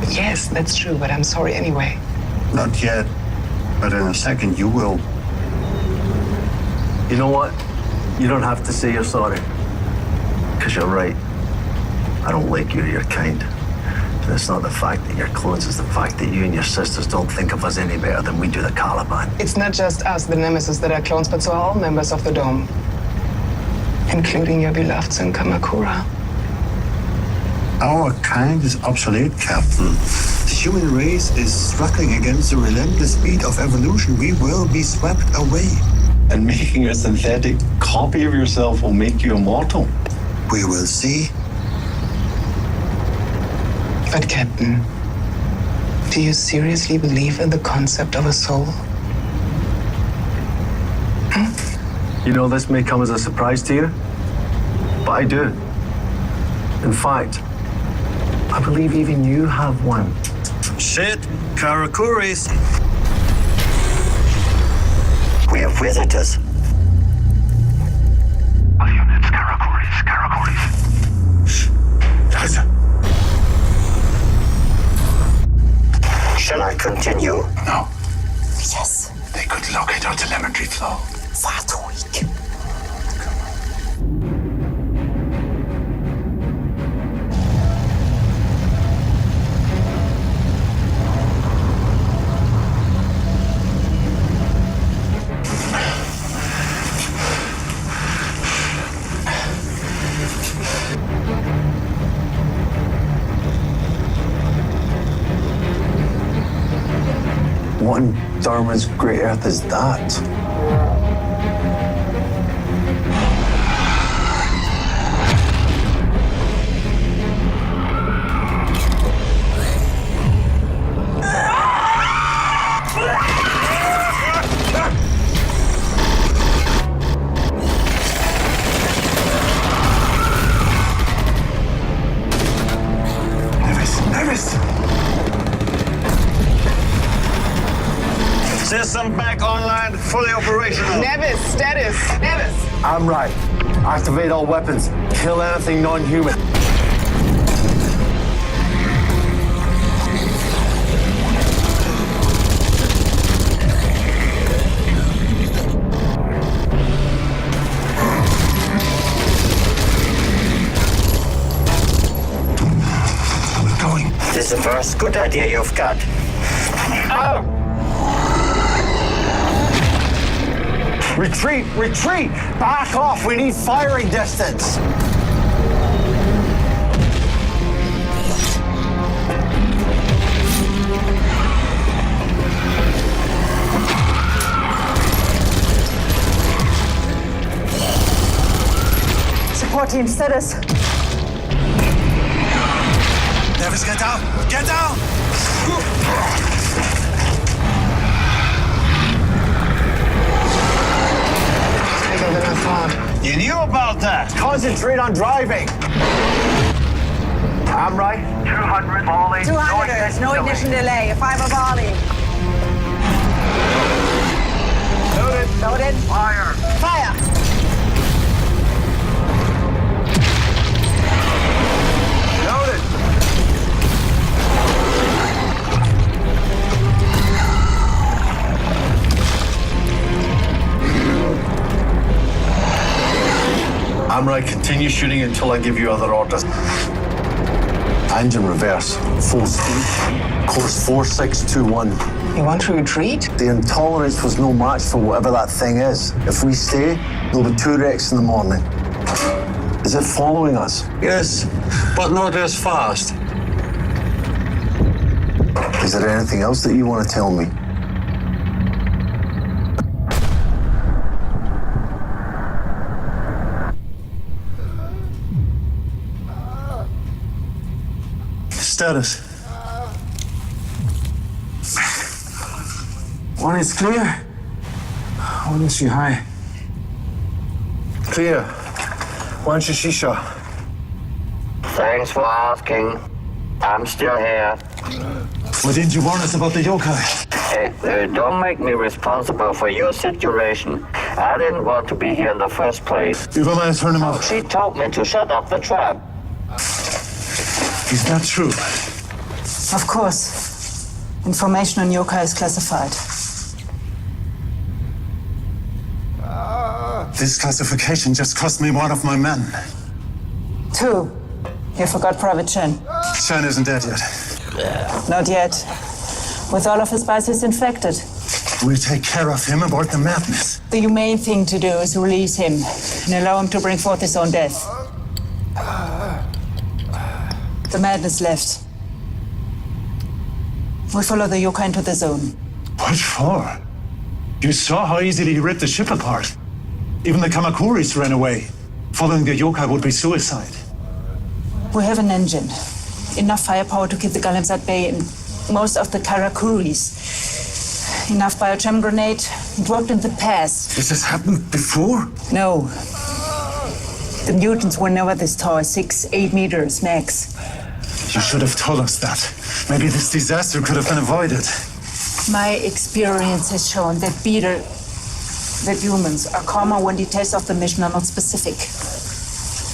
Yes, that's true, but I'm sorry anyway. Not yet, but in a second you will. You know what? You don't have to say you're sorry. Because you're right. I don't like you or your kind. And it's not the fact that you're clones, it's the fact that you and your sisters don't think of us any better than we do the Caliban. It's not just us, the Nemesis, that are clones, but so are all members of the Dome. Including your beloved son Kamakura. Our kind is obsolete, Captain. The human race is struggling against the relentless speed of evolution. We will be swept away. And making a synthetic copy of yourself will make you immortal. We will see. But Captain, do you seriously believe in the concept of a soul? You know, this may come as a surprise to you, but I do. In fact, I believe even you have one. Shit, Karakuris. We have visitors. All units, Karakuris, Karakuris. Leise. Shall I continue? No. Yes. They could locate our telemetry flow. Far too weak. What in Dharma's great earth is that? System back online, fully operational. Nevis, status. Nevis. I'm right. Activate all weapons. Kill anything non-human. We're going. This is the first good idea you've got. Oh! Retreat! Retreat! Back off! We need firing distance! Support team, status. Nevis, get down! Get down! Bigger than I thought. You knew about that. Concentrate on driving! I'm right. 200 volley. 200, no ignition delay. 5 a volley. Loaded. Loaded. Fire. Fire. Loaded. I'm right. Continue shooting until I give you other orders. Engine reverse. Full speed. Course 4621. You want to retreat? The intolerance was no match for whatever that thing is. If we stay, there'll be 2 wrecks in the morning. Is it following us? Yes, but not as fast. Is there anything else that you want to tell me? Status. One is clear. One is high. Clear. One shisha. Thanks for asking. I'm still here. Why didn't you warn us about the yokai? Hey, don't make me responsible for your situation. I didn't want to be here in the first place. Übermeier, turn him out. She told me to shut up the trap. Is that true? Of course. Information on yokai is classified. This classification just cost me one of my men. 2. You forgot Private Chen. Chen isn't dead yet. Not yet. With all of his biases infected. We'll take care of him aboard the Madness. The humane thing to do is release him and allow him to bring forth his own death. The Madness left. We follow the yokai into the zone. What for? You saw how easily he ripped the ship apart. Even the Kamakuris ran away. Following the yokai would be suicide. We have an engine. Enough firepower to keep the golems at bay and most of the Karakuris. Enough biochem grenade. It worked in the past. This has happened before? No. The mutants were never this tall, 6, 8 meters max. You should have told us that. Maybe this disaster could have been avoided. My experience has shown that humans are calmer when details of the mission are not specific.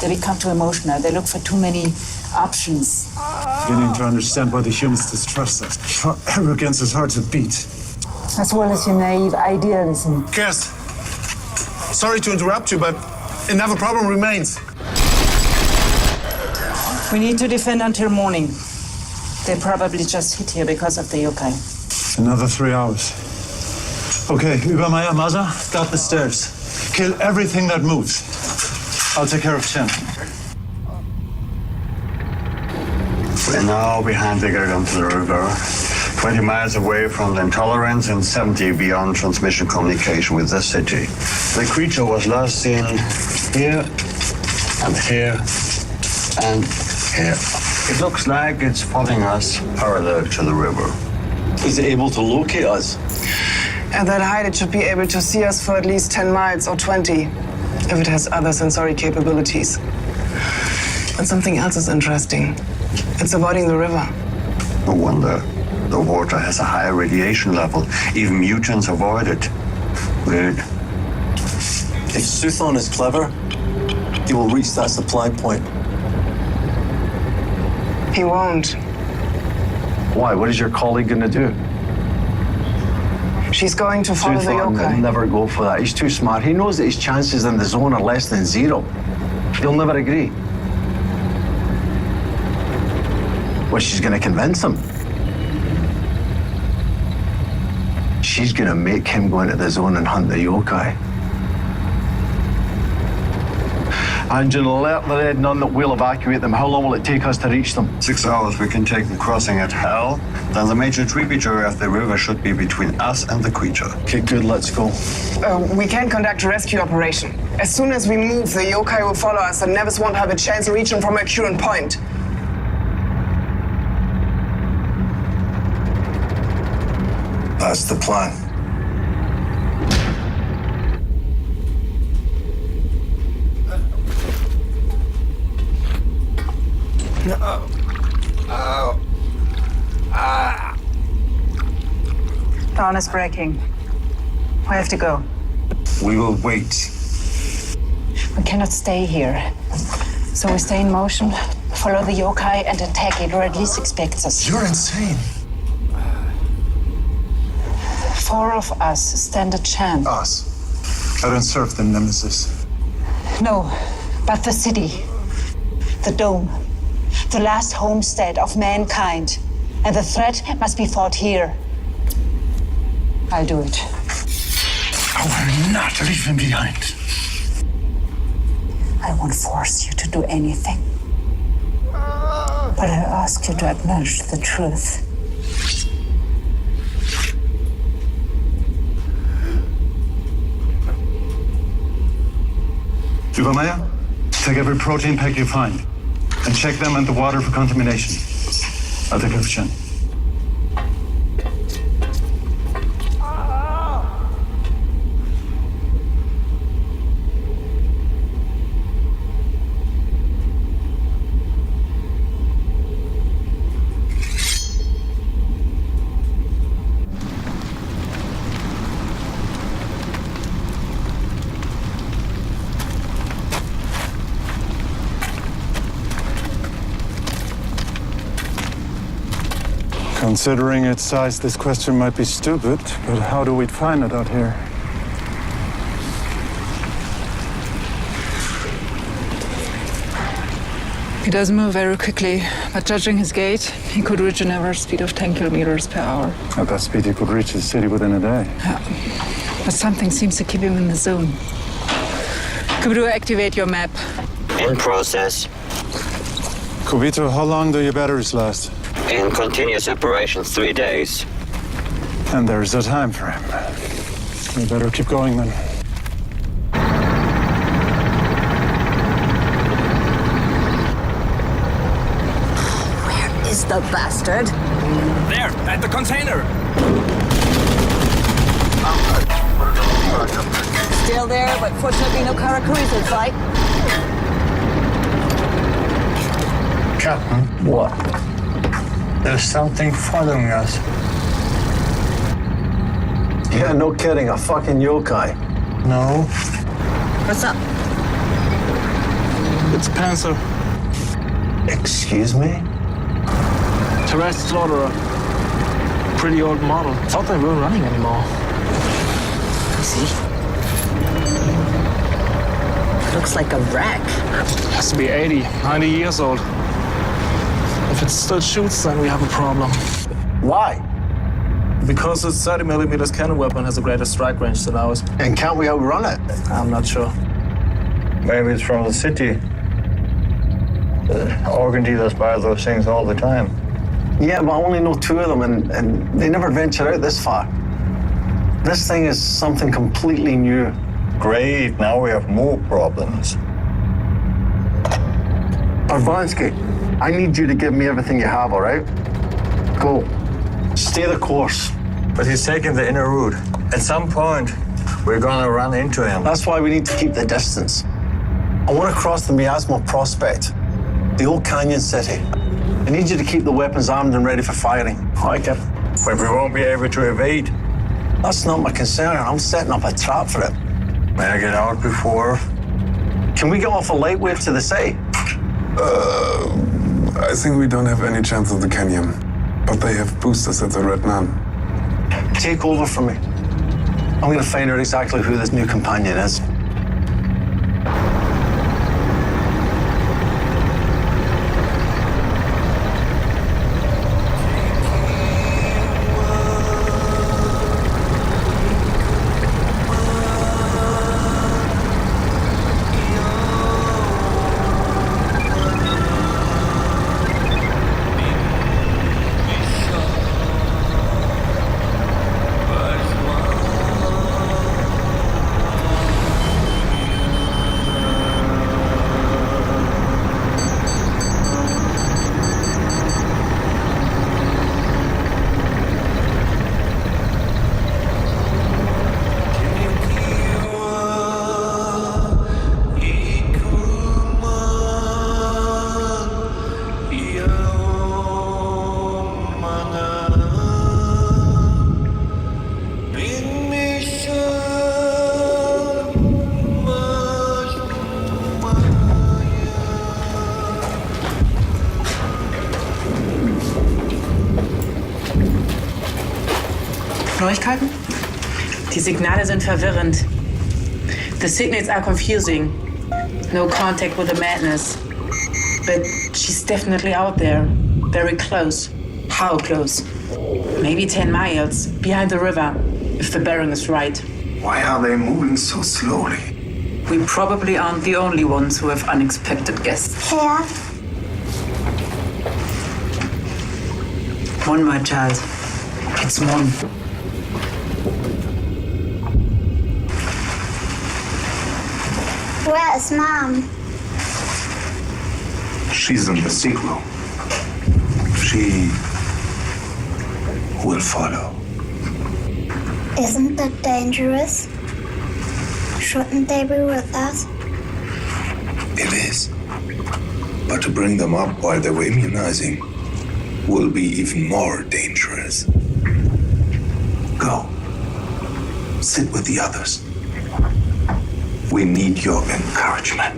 They become too emotional. They look for too many options. Beginning to understand why the humans distrust us. Our arrogance is hard to beat. As well as your naive idealism. Kerst, sorry to interrupt you, but another problem remains. We need to defend until morning. They probably just hit here because of the yokai. Another 3 hours. Okay, Übermeier, Maza, guard the stairs. Kill everything that moves. I'll take care of Chen. We're now behind the Gargant to the river, 20 miles away from the intolerance and 70 beyond transmission communication with the city. The creature was last seen here and here and here. It looks like it's following us parallel to the river. Is it able to locate us? At that height, it should be able to see us for at least 10 miles or 20, if it has other sensory capabilities. But something else is interesting. It's avoiding the river. No wonder. The water has a higher radiation level. Even mutants avoid it. Weird. If Suthon is clever, he will reach that supply point. He won't. Why? What is your colleague going to do? She's going to follow the Suthon will yokai. never go for that. He's too smart. He knows that his chances in the zone are less than 0. He'll never agree. Well, she's going to convince him. She's going to make him go into the zone and hunt the yokai. Engine alert the Red Nun that we'll evacuate them. How long will it take us to reach them? 6 hours. We can take the crossing at Hell. Then the major tributary of the river should be between us and the creature. Okay, good. Let's go. We can conduct a rescue operation. As soon as we move, the yokai will follow us, and Nevis won't have a chance to reach them from a current point. That's the plan. Dawn is breaking. We have to go. We will wait. We cannot stay here. So we stay in motion, follow the yokai, and attack it, or at least expect us. You're insane. 4 of us stand a chance. Us? I don't serve the Nemesis. No, but the city. The dome. The last homestead of mankind. And the threat must be fought here. I'll do it. I will not leave him behind. I won't force you to do anything. But I ask you to acknowledge the truth. Übermeier, take every protein pack you find and check them and the water for contamination. I'll take care of Chen. Considering its size, this question might be stupid, but how do we find it out here? He doesn't move very quickly, but judging his gait, he could reach an average speed of 10 kilometers per hour. At that speed, he could reach the city within a day. But something seems to keep him in the zone. Kubido, activate your map. In process. Kubito, how long do your batteries last? In continuous operation, 3 days. And there's a time frame. We better keep going then. Where is the bastard? There, at the container. Still there, but fortunately no Karakuris in sight. Captain. What? There's something following us. Yeah, no kidding. A fucking yokai. No. What's up? It's Panzer. Excuse me? Terrestrial slaughterer. Pretty old model. Thought they weren't running anymore. See? Looks like a wreck. Has to be 80, 90 years old. If it still shoots, then we have a problem. Why? Because its 30mm cannon weapon has a greater strike range than ours. And can't we outrun it? I'm not sure. Maybe it's from the city. The organ dealers buy those things all the time. Yeah, but I only know 2 of them, and they never venture out this far. This thing is something completely new. Great, now we have more problems. Arvansky, I need you to give me everything you have, all right? Go. Stay the course. But he's taking the inner route. At some point, we're gonna run into him. That's why we need to keep the distance. I want to cross the Miasmo Prospect, the old canyon city. I need you to keep the weapons armed and ready for firing. All right, Captain. But we won't be able to evade. That's not my concern. I'm setting up a trap for it. May I get out before? Can we get off a light wave to the city? I think we don't have any chance of the canyon, but they have boosters at the Red Nun. Take over from me. I'm going to find out exactly who this new companion is. Neuigkeiten? Die Signale sind verwirrend. The signals are confusing. No contact with the madness. But she's definitely out there. Very close. How close? Maybe 10 miles, behind the river, if the bearing is right. Why are they moving so slowly? We probably aren't the only ones who have unexpected guests. Herr? Mon, my child. It's Mon. Where is Mom? She's in the sick room. She will follow. Isn't that dangerous? Shouldn't they be with us? It is. But to bring them up while they were immunizing will be even more dangerous. Go. Sit with the others. We need your encouragement.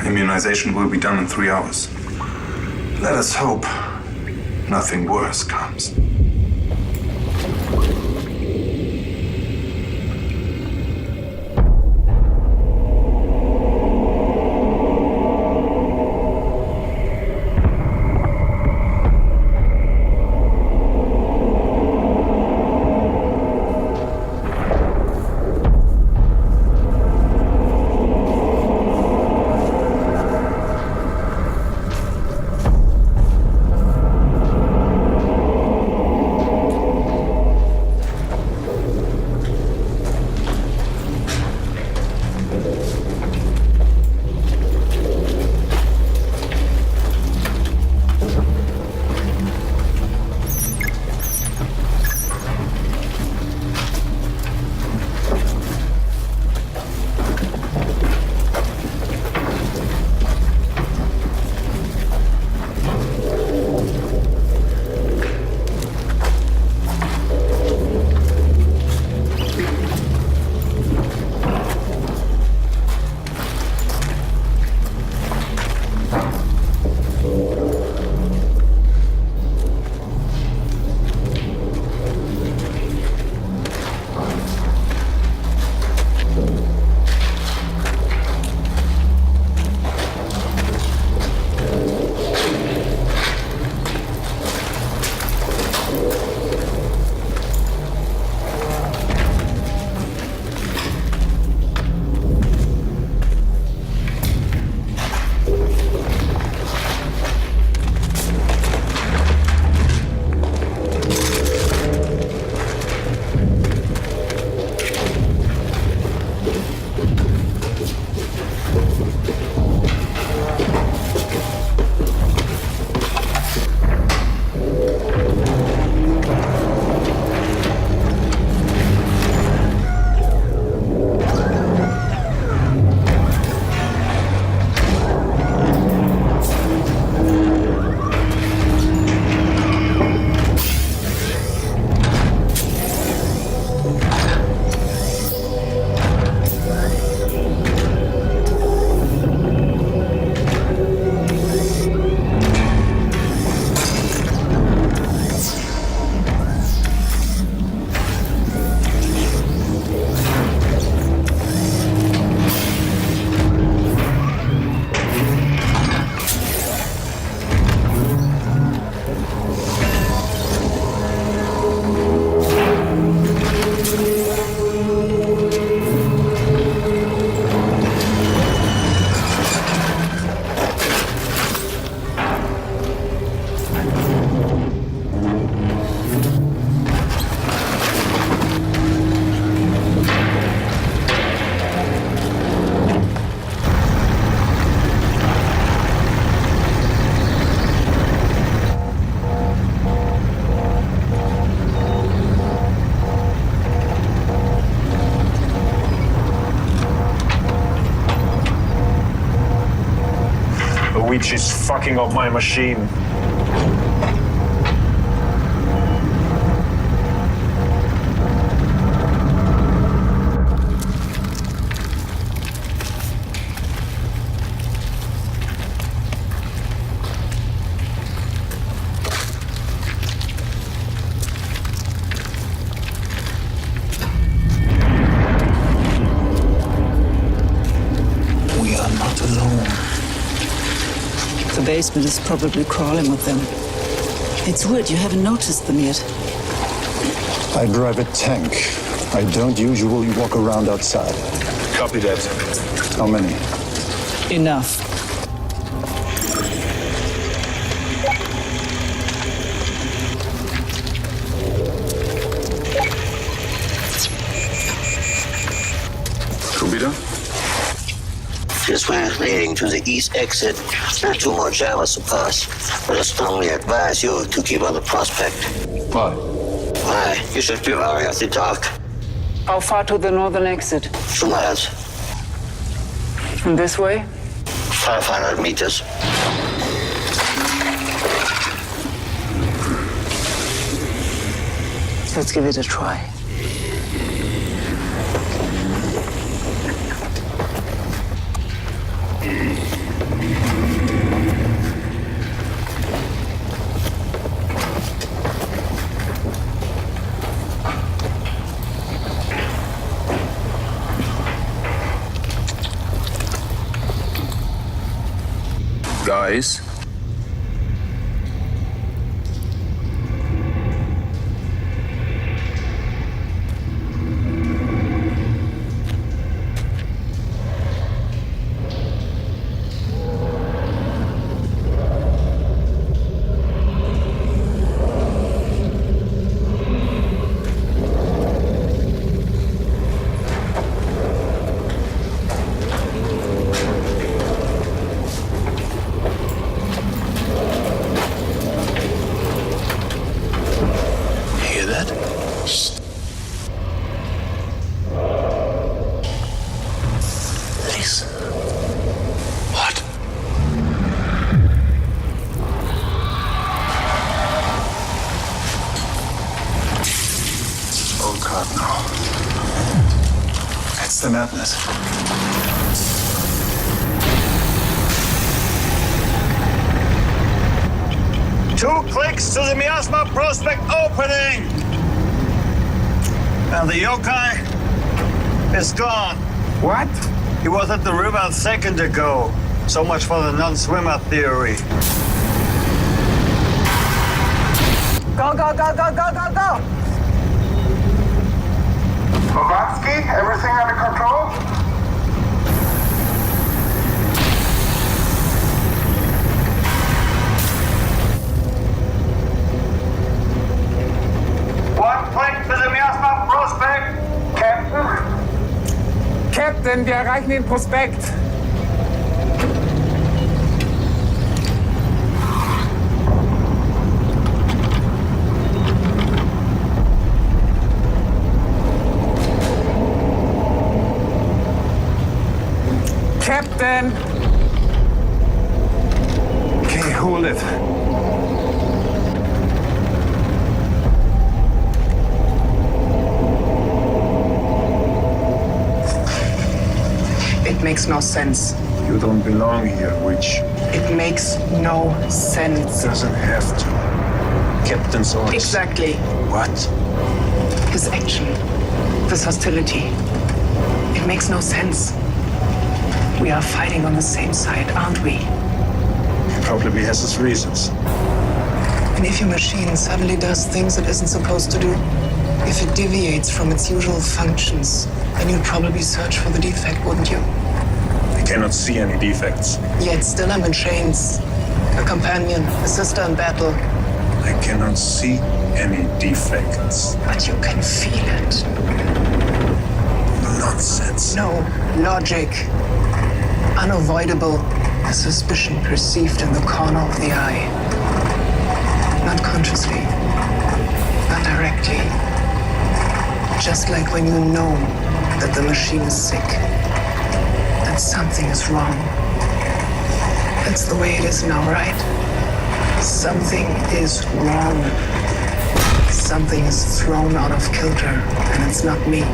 Immunization will be done in 3 hours. Let us hope nothing worse comes. Which is fucking up my machine. alone. The basement is probably crawling with them. It's weird you haven't noticed them yet. I drive a tank. I don't usually walk around outside. Copy that. How many? Enough. This way is leading to the east exit. Not too much hours to pass, but I strongly advise you to keep on the prospect. Why? Why? You should be wary of the dark. How far to the northern exit? 2 miles. And this way? 500 meters. Let's give it a try. Guys. The madness. Two clicks to the Miasma Prospect opening! And the yokai is gone. What? He was at the river a second ago. So much for the non-swimmer theory. Go, go, go, go, go, go, go! Blavatsky, everything under control? One click to the Miasma Prospect, Captain. Captain, wir erreichen den Prospekt. Captain! Okay, hold it. It makes no sense. You don't belong here, witch. It makes no sense. Doesn't have to. Captain's orders. Exactly. What? His action. This hostility. It makes no sense. We are fighting on the same side, aren't we? He probably has his reasons. And if your machine suddenly does things it isn't supposed to do, if it deviates from its usual functions, then you'd probably search for the defect, wouldn't you? I cannot see any defects. Yet still I'm in chains. A companion, a sister in battle. I cannot see any defects. But you can feel it. Nonsense. No, logic. Unavoidable. A suspicion perceived in the corner of the eye. Not consciously. Not directly. Just like when you know that the machine is sick. That something is wrong. That's the way it is now, right? Something is wrong. Something is thrown out of kilter, and it's not me.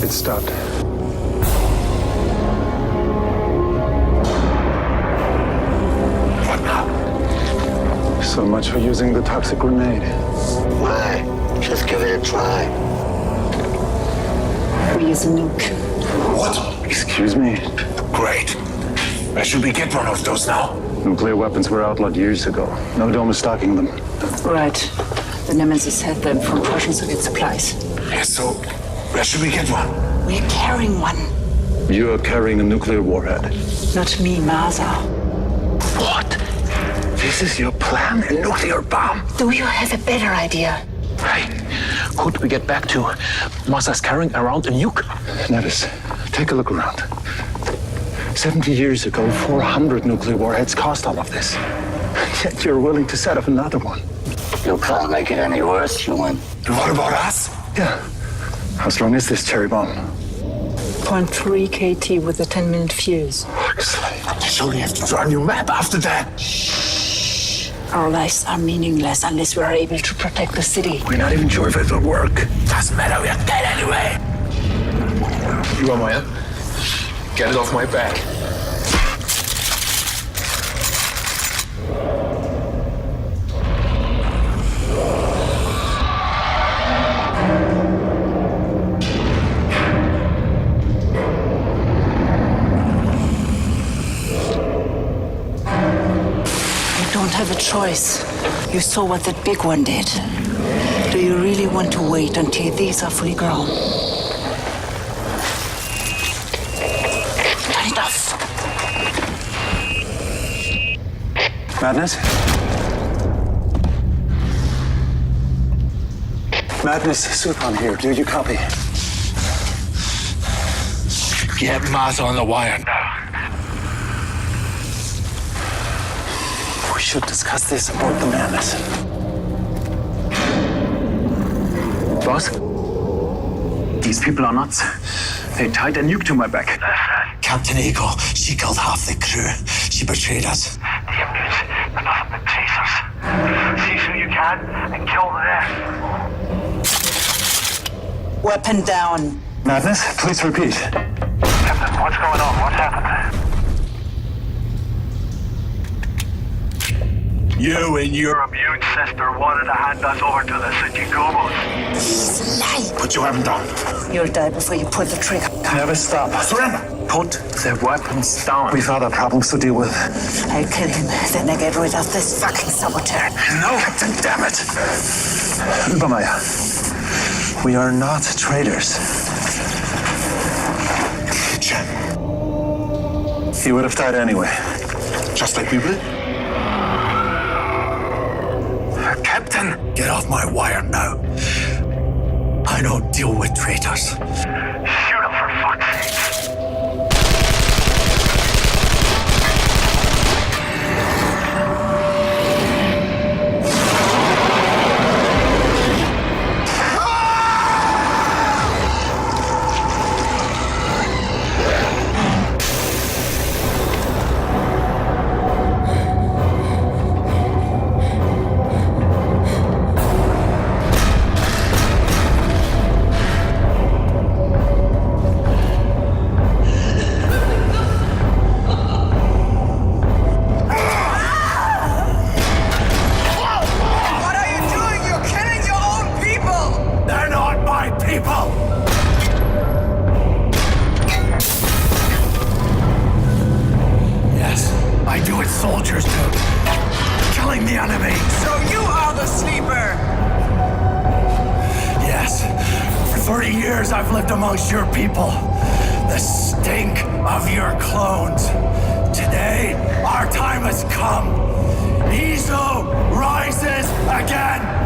It stopped. What now? So much for using the toxic grenade. Why? Just give it a try. We use a nuke. What? Excuse me? Great. Where should we get one of those now? Nuclear weapons were outlawed years ago. No dome is stocking them. Right. The Nemesis had them from Russian Soviet supplies. Yes, so where should we get one? We're carrying one. You are carrying a nuclear warhead. Not me, Maza. What? This is your plan? A nuclear bomb? Do you have a better idea? Hey, could we get back to Masa's carrying around a nuke? Nevis, take a look around. 70 years ago, 400 nuclear warheads cost all of this. Yet you're willing to set up another one. You can't make it any worse, human. What about us? Yeah. How strong is this cherry bomb? 0.3 KT with a 10-minute fuse. I surely have to draw a new map after that. Our lives are meaningless unless we are able to protect the city. We're not even sure if it'll work. Doesn't matter, we are dead anyway. You are Maya. Get it off my back. You don't have a choice. You saw what that big one did. Do you really want to wait until these are fully grown? Turn it off. Madness? Madness, Supan here. Do you copy? Get Masa on the wire now. We should discuss this aboard the Madness. Boss? These people are nuts. They tied a nuke to my back. Captain Eagle, she killed half the crew. She betrayed us. The mutes are nothing but chasers. Seize who you can and kill the rest. Weapon down. Madness, please repeat. Captain, what's going on? What happened? You and your immune sister wanted to hand us over to the Tsuchigumos. It's a lie. But you haven't done. You'll die before you pull the trigger. Never stop. Surrender. Put the weapons down. We've other problems to deal with. I'll kill him, then I get rid of this fucking saboteur. No, Captain, damn it. Übermeier, we are not traitors. Chen, He would have died anyway. just like we will. Captain, get off my wire now. I don't deal with traitors. Shoot him for fuck's sake. soldiers do. Killing the enemy. So you are the sleeper! Yes. For 30 years I've lived amongst your people. The stink of your clones. Today, our time has come. Izo rises again!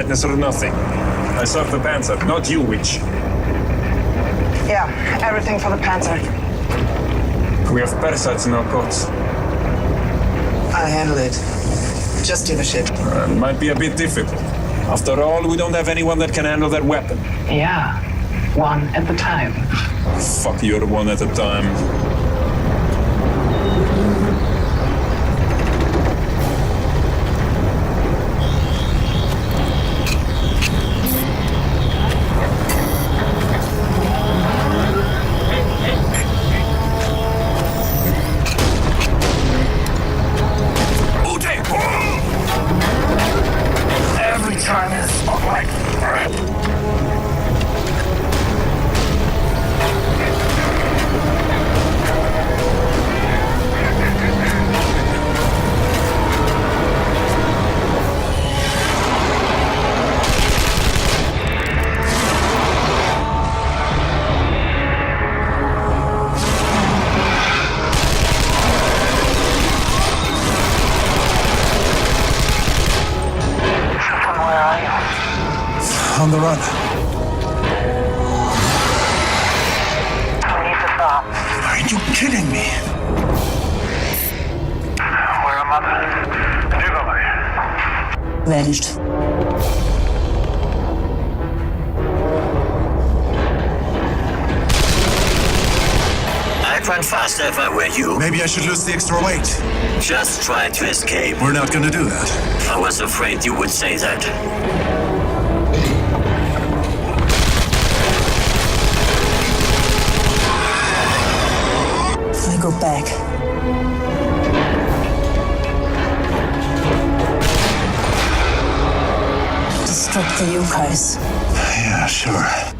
tightness or nothing. I serve the Panzer, not you, witch. Yeah, everything for the Panzer. We have parasites in our coats. I'll handle it. Just do the shit. Might be a bit difficult. After all, we don't have anyone that can handle that weapon. Yeah, one at a time. Fuck, you're one at a time. Every time is like On the run. We need to stop. Are you kidding me? Where are Mother? Dugomai. Vanished. I'd run faster if I were you. Maybe I should lose the extra weight. Just try to escape. We're not gonna do that. I was afraid you would say that. I go back. Destruct the yokais. Yeah, sure.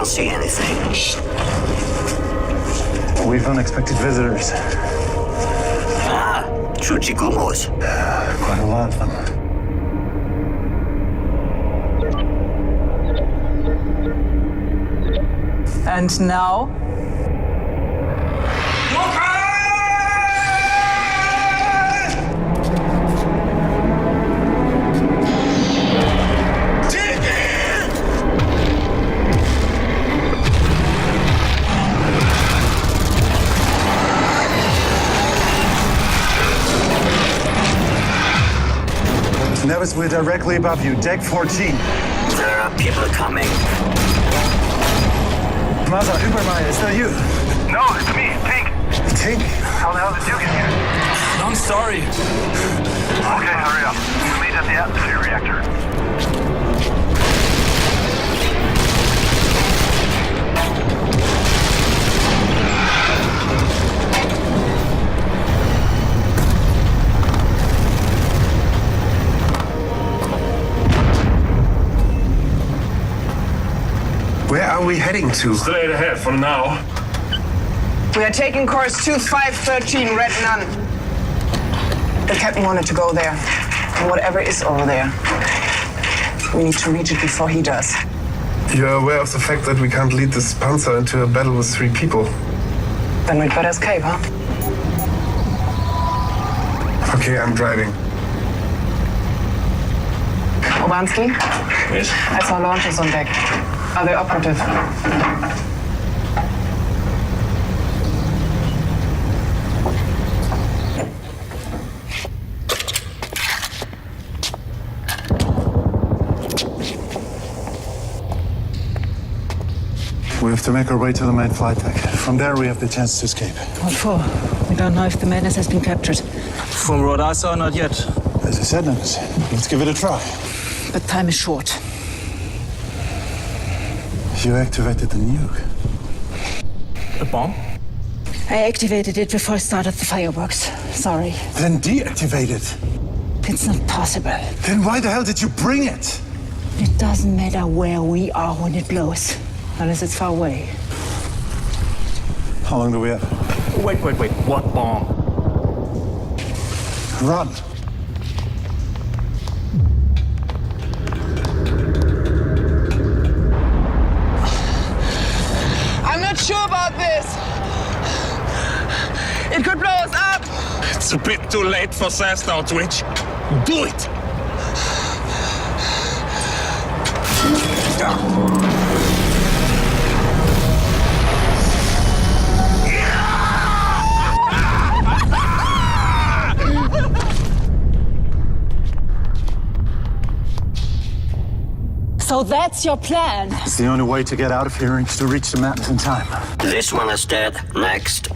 see anything. We've unexpected visitors. Ah, Tsuchigumos. Quite a lot of them. And now? Nevis, we're directly above you, deck 14. There are people coming. Maza, Übermeier, is that you? No, it's me, Tink. Tink? How the hell did you get here? I'm sorry. Okay, hurry up. We'll meet at the atmosphere reactor. Where are we heading to? Straight ahead for now. We are taking course 2513 Red Nun. The captain wanted to go there. And whatever is over there, we need to reach it before he does. You're aware of the fact that we can't lead this Panzer into a battle with 3 people. Then we'd better escape, huh? Okay, I'm driving. Obanski? Yes? I saw launches on deck. Are they operative? We have to make our way to the main flight deck. From there, we have the chance to escape. What for? We don't know if the madness has been captured. From what I saw, not yet. As I said, Nevis, let's give it a try. But time is short. You activated the nuke. A bomb? I activated it before I started the fireworks. Sorry. Then deactivate it. It's not possible. Then why the hell did you bring it? It doesn't matter where we are when it blows. Unless it's far away. How long do we have? Wait. What bomb? Run. I'm not sure about this. It could blow us up. It's a bit too late for SAS now, Twitch. Do it! So that's your plan? It's the only way to get out of here and to reach the mountains in time. This one is dead. Next.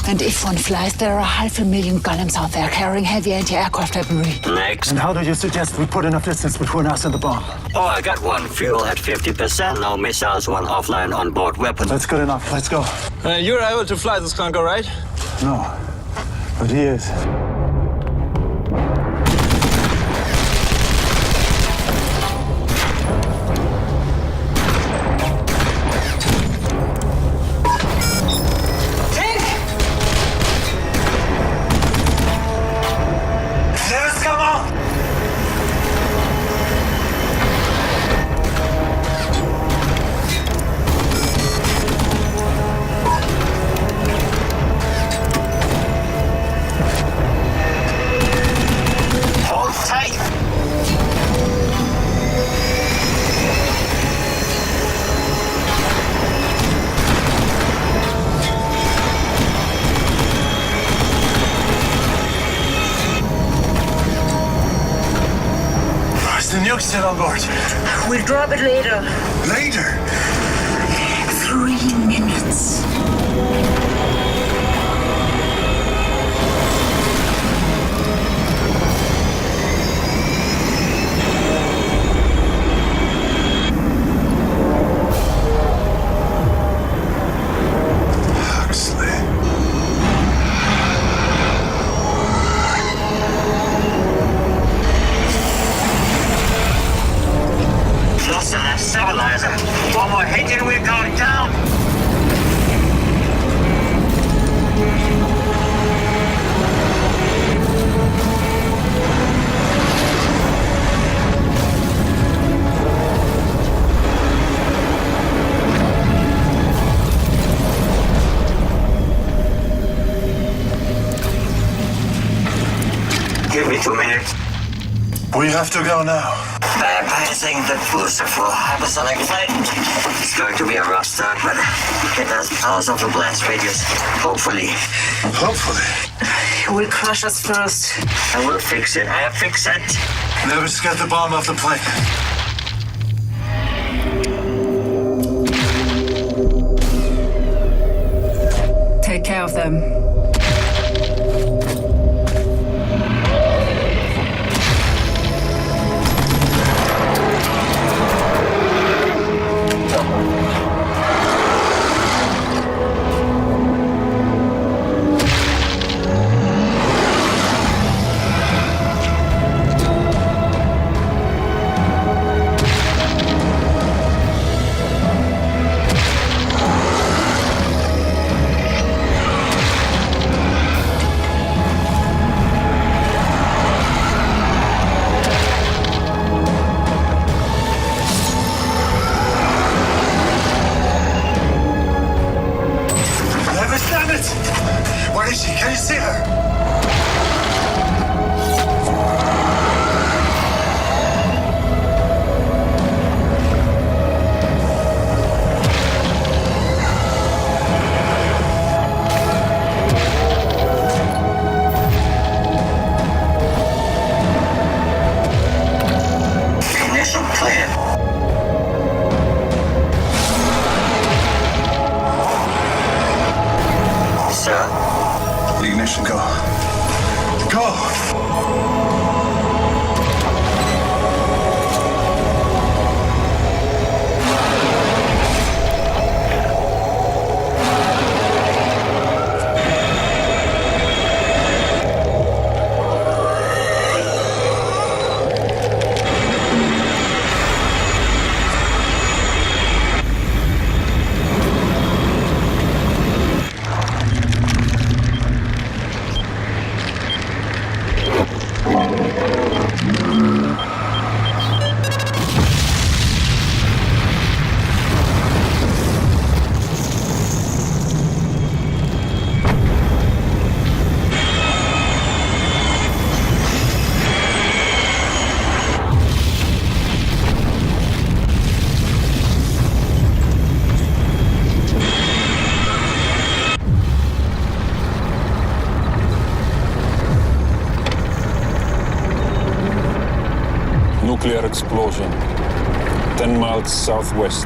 And if one flies, there are 500,000 golems out there carrying heavy anti-aircraft weaponry. Next. And how do you suggest we put enough distance between us and the bomb? Oh, I got one. Fuel at 50%. No missiles, one offline onboard weapon. That's good enough. Let's go. You're able to fly this clunker, right? No, but he is. The nuke's still on board. We'll drop it later. Later? 3 minutes. Stabilizer. One more hit it, we're going down. Give me 2 minutes. We have to go now. Bypassing the booster for hypersonic flight. It's going to be a rough start, but it has powers of a blast radius. Hopefully. Hopefully. He will crush us first. I will fix it. I'll fix it. Never get the bomb off the plane. Take care of them. Where is she? Can you see her? Ignition clear. Sir? The ignition, go. Go! Nuclear explosion, 10 miles southwest.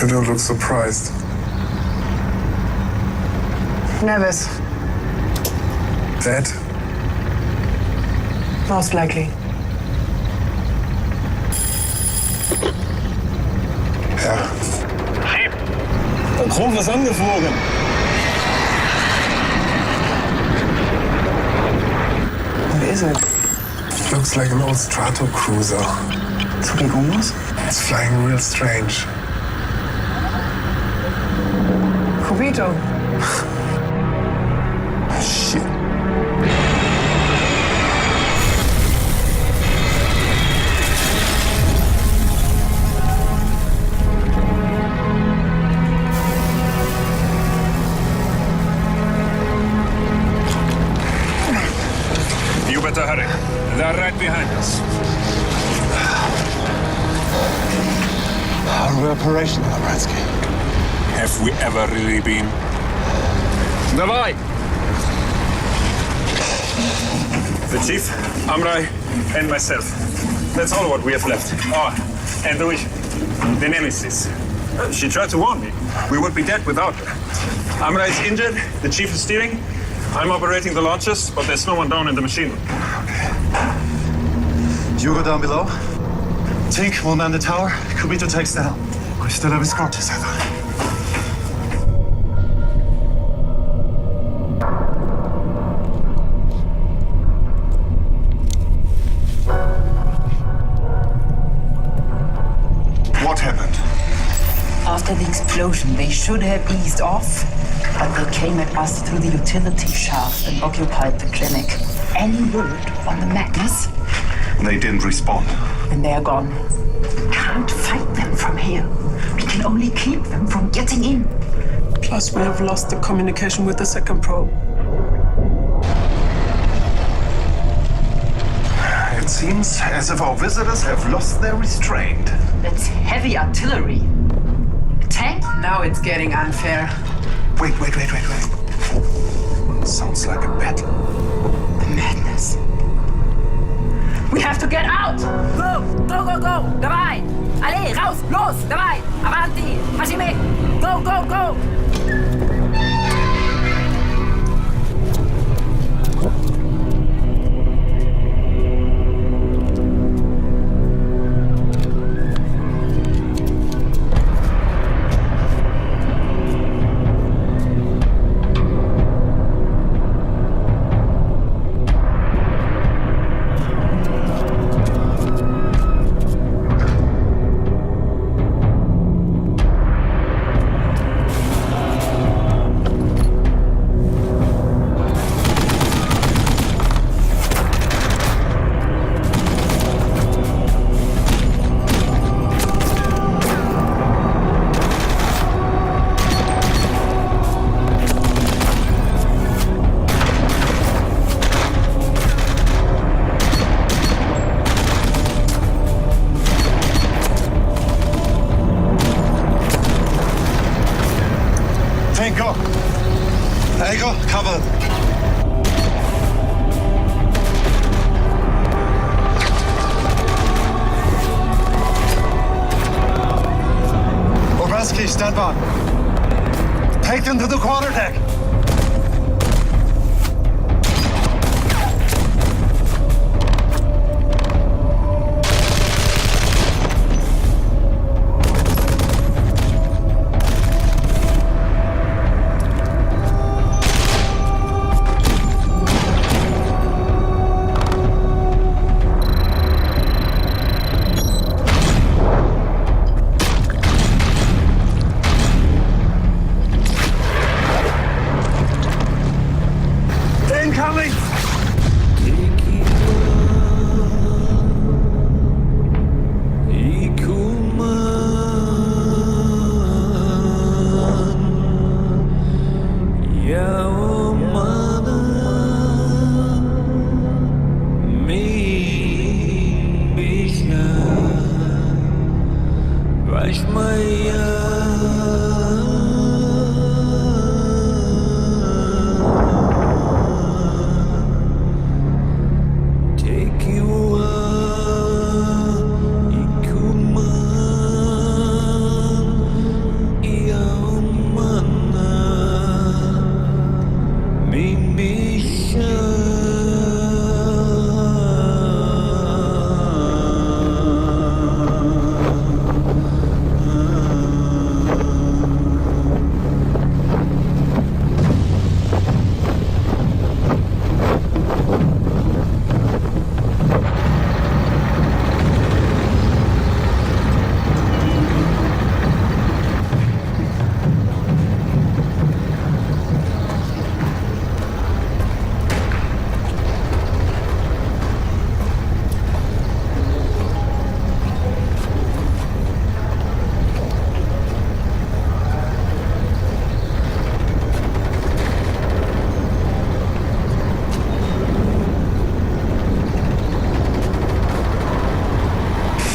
You don't look surprised. Nervous, Dead? most likely. Ja. Der Trumpf ist angeflogen. What is it? Looks like an old strato cruiser. Tsukigumos? It's flying real strange. Kubito. Shit. You better hurry. They're right behind us. Are we operational, Abransky? Have we ever really been? Давай! The chief, Amrai, and myself. That's all what we have left. Oh, and the nemesis. She tried to warn me. We would be dead without her. Amrai is injured. The chief is steering. I'm operating the launches, but there's no one down in the machine room. You go down below. Tink will man the tower. Kubito takes down. We still have escorters, I thought. explosion, they should have eased off, but they came at us through the utility shaft and occupied the clinic. Any word on the madness? They didn't respond. And they're gone. Can't fight them from here. We can only keep them from getting in. Plus, we have lost the communication with the second probe. It seems as if our visitors have lost their restraint. That's heavy artillery. A tank? Now it's getting unfair. Wait. Sounds like a battle. The madness. We have to get out! Go! Dabei! Alle, raus! Los! Dabei! Avanti! Facimi! Go! Tango, cover. Obrowski, stand by. Take them to the quarterdeck.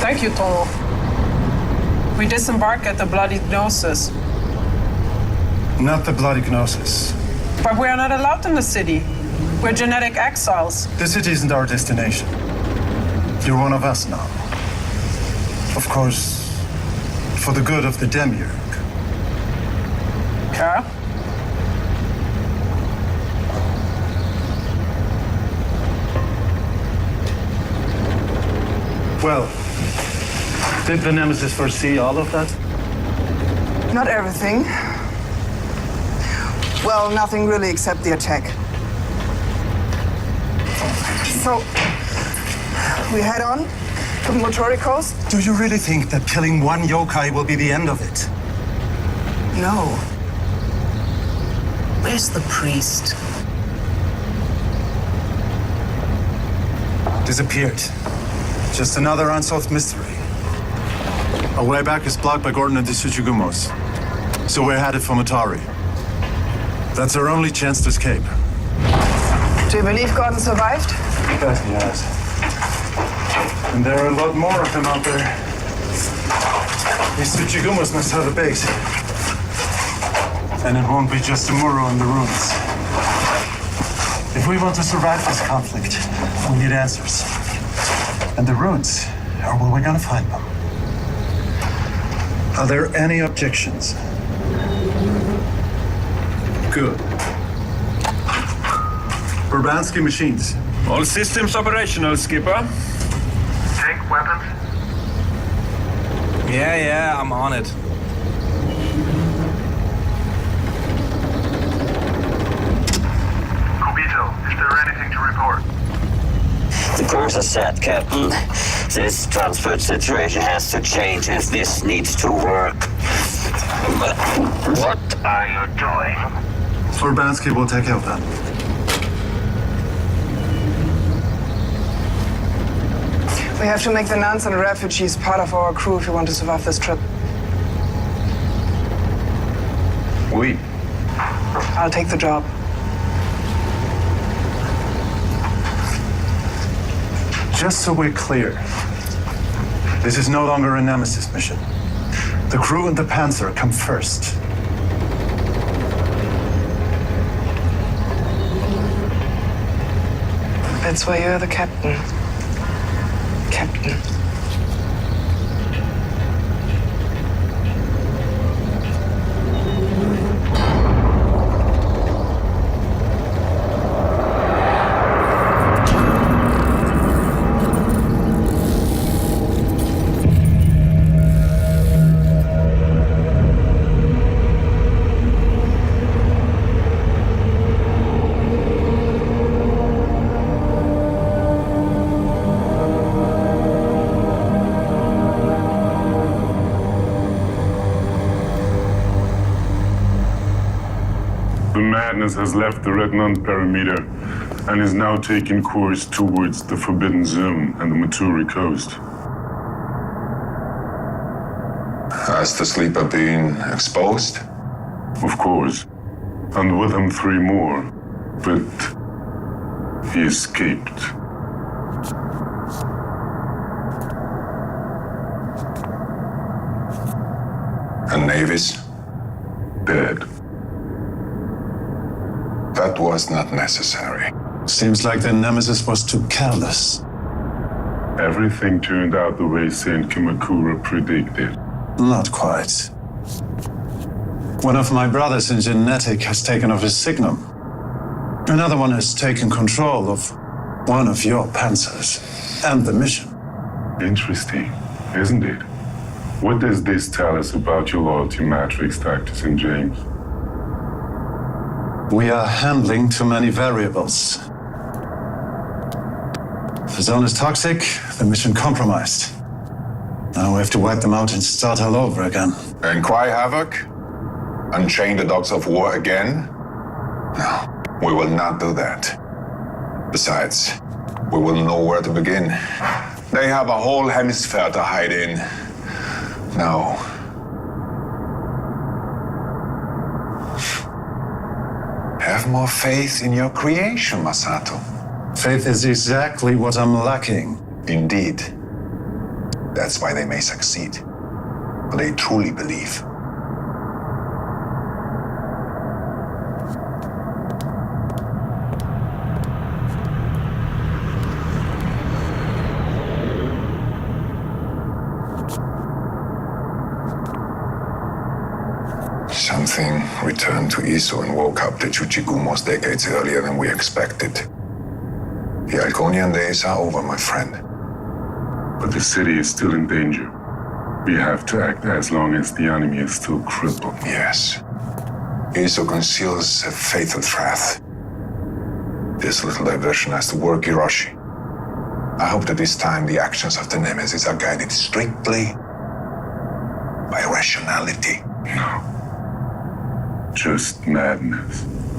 Thank you, Tomo. We disembark at the Bloody Gnosis. Not the Bloody Gnosis. But we are not allowed in the city. We're genetic exiles. The city isn't our destination. You're one of us now. Of course, for the good of the Demiurge. Yeah? Well, did the Nemesis foresee all of that? Not everything. Well, nothing really except the attack. So, we head on to the Motori Coast. Do you really think that killing one yokai will be the end of it? No. Where's the priest? Disappeared. Just another unsolved mystery. Our way back is blocked by Gordon and the Tsuchigumos. So we're headed for Matari. That's our only chance to escape. Do you believe Gordon survived? Yes, he has. And there are a lot more of them out there. These Tsuchigumos must have a base. And it won't be just a Muro in the ruins. If we want to survive this conflict, we need answers. And the ruins are where we're gonna find them. Are there any objections? Good. Urbanski machines. All systems operational, Skipper. Take weapons. Yeah, I'm on it. Is there anything to report? The course is set, Captain. This transport situation has to change if this needs to work. But what are you doing? Urbanski will take out that. We have to make the nuns and refugees part of our crew if we want to survive this trip. Oui. I'll take the job. Just so we're clear, this is no longer a Nemesis mission. The crew and the Panzer come first. That's why you're the captain. Captain. Madness has left the Red Nun perimeter and is now taking course towards the Forbidden Zone and the Maturi coast. Has the sleeper been exposed? Of course. And with him 3 more. But he escaped. And Navis? Dead. That was not necessary. Seems like the Nemesis was too careless. Everything turned out the way Saint Kimakura predicted. Not quite. One of my brothers in genetic has taken off his signum. Another one has taken control of one of your panzers and the mission. Interesting, isn't it? What does this tell us about your loyalty matrix, Dr. St. James? We are handling too many variables. The zone is toxic, the mission compromised. Now we have to wipe them out and start all over again. And cry havoc? Unchain the dogs of war again? No, we will not do that. Besides, we will know where to begin. They have a whole hemisphere to hide in. No. Have more faith in your creation, Masato. Faith is exactly what I'm lacking. Indeed. That's why they may succeed. But they truly believe. Something returned to Iso and woke up the Tsuchigumos decades earlier than we expected. The Algonian days are over, my friend. But the city is still in danger. We have to act as long as the enemy is still crippled. Yes. Iso conceals a fatal threat. This little diversion has to work, Hiroshi. I hope that this time the actions of the Nemesis are guided strictly by rationality. No. Just madness.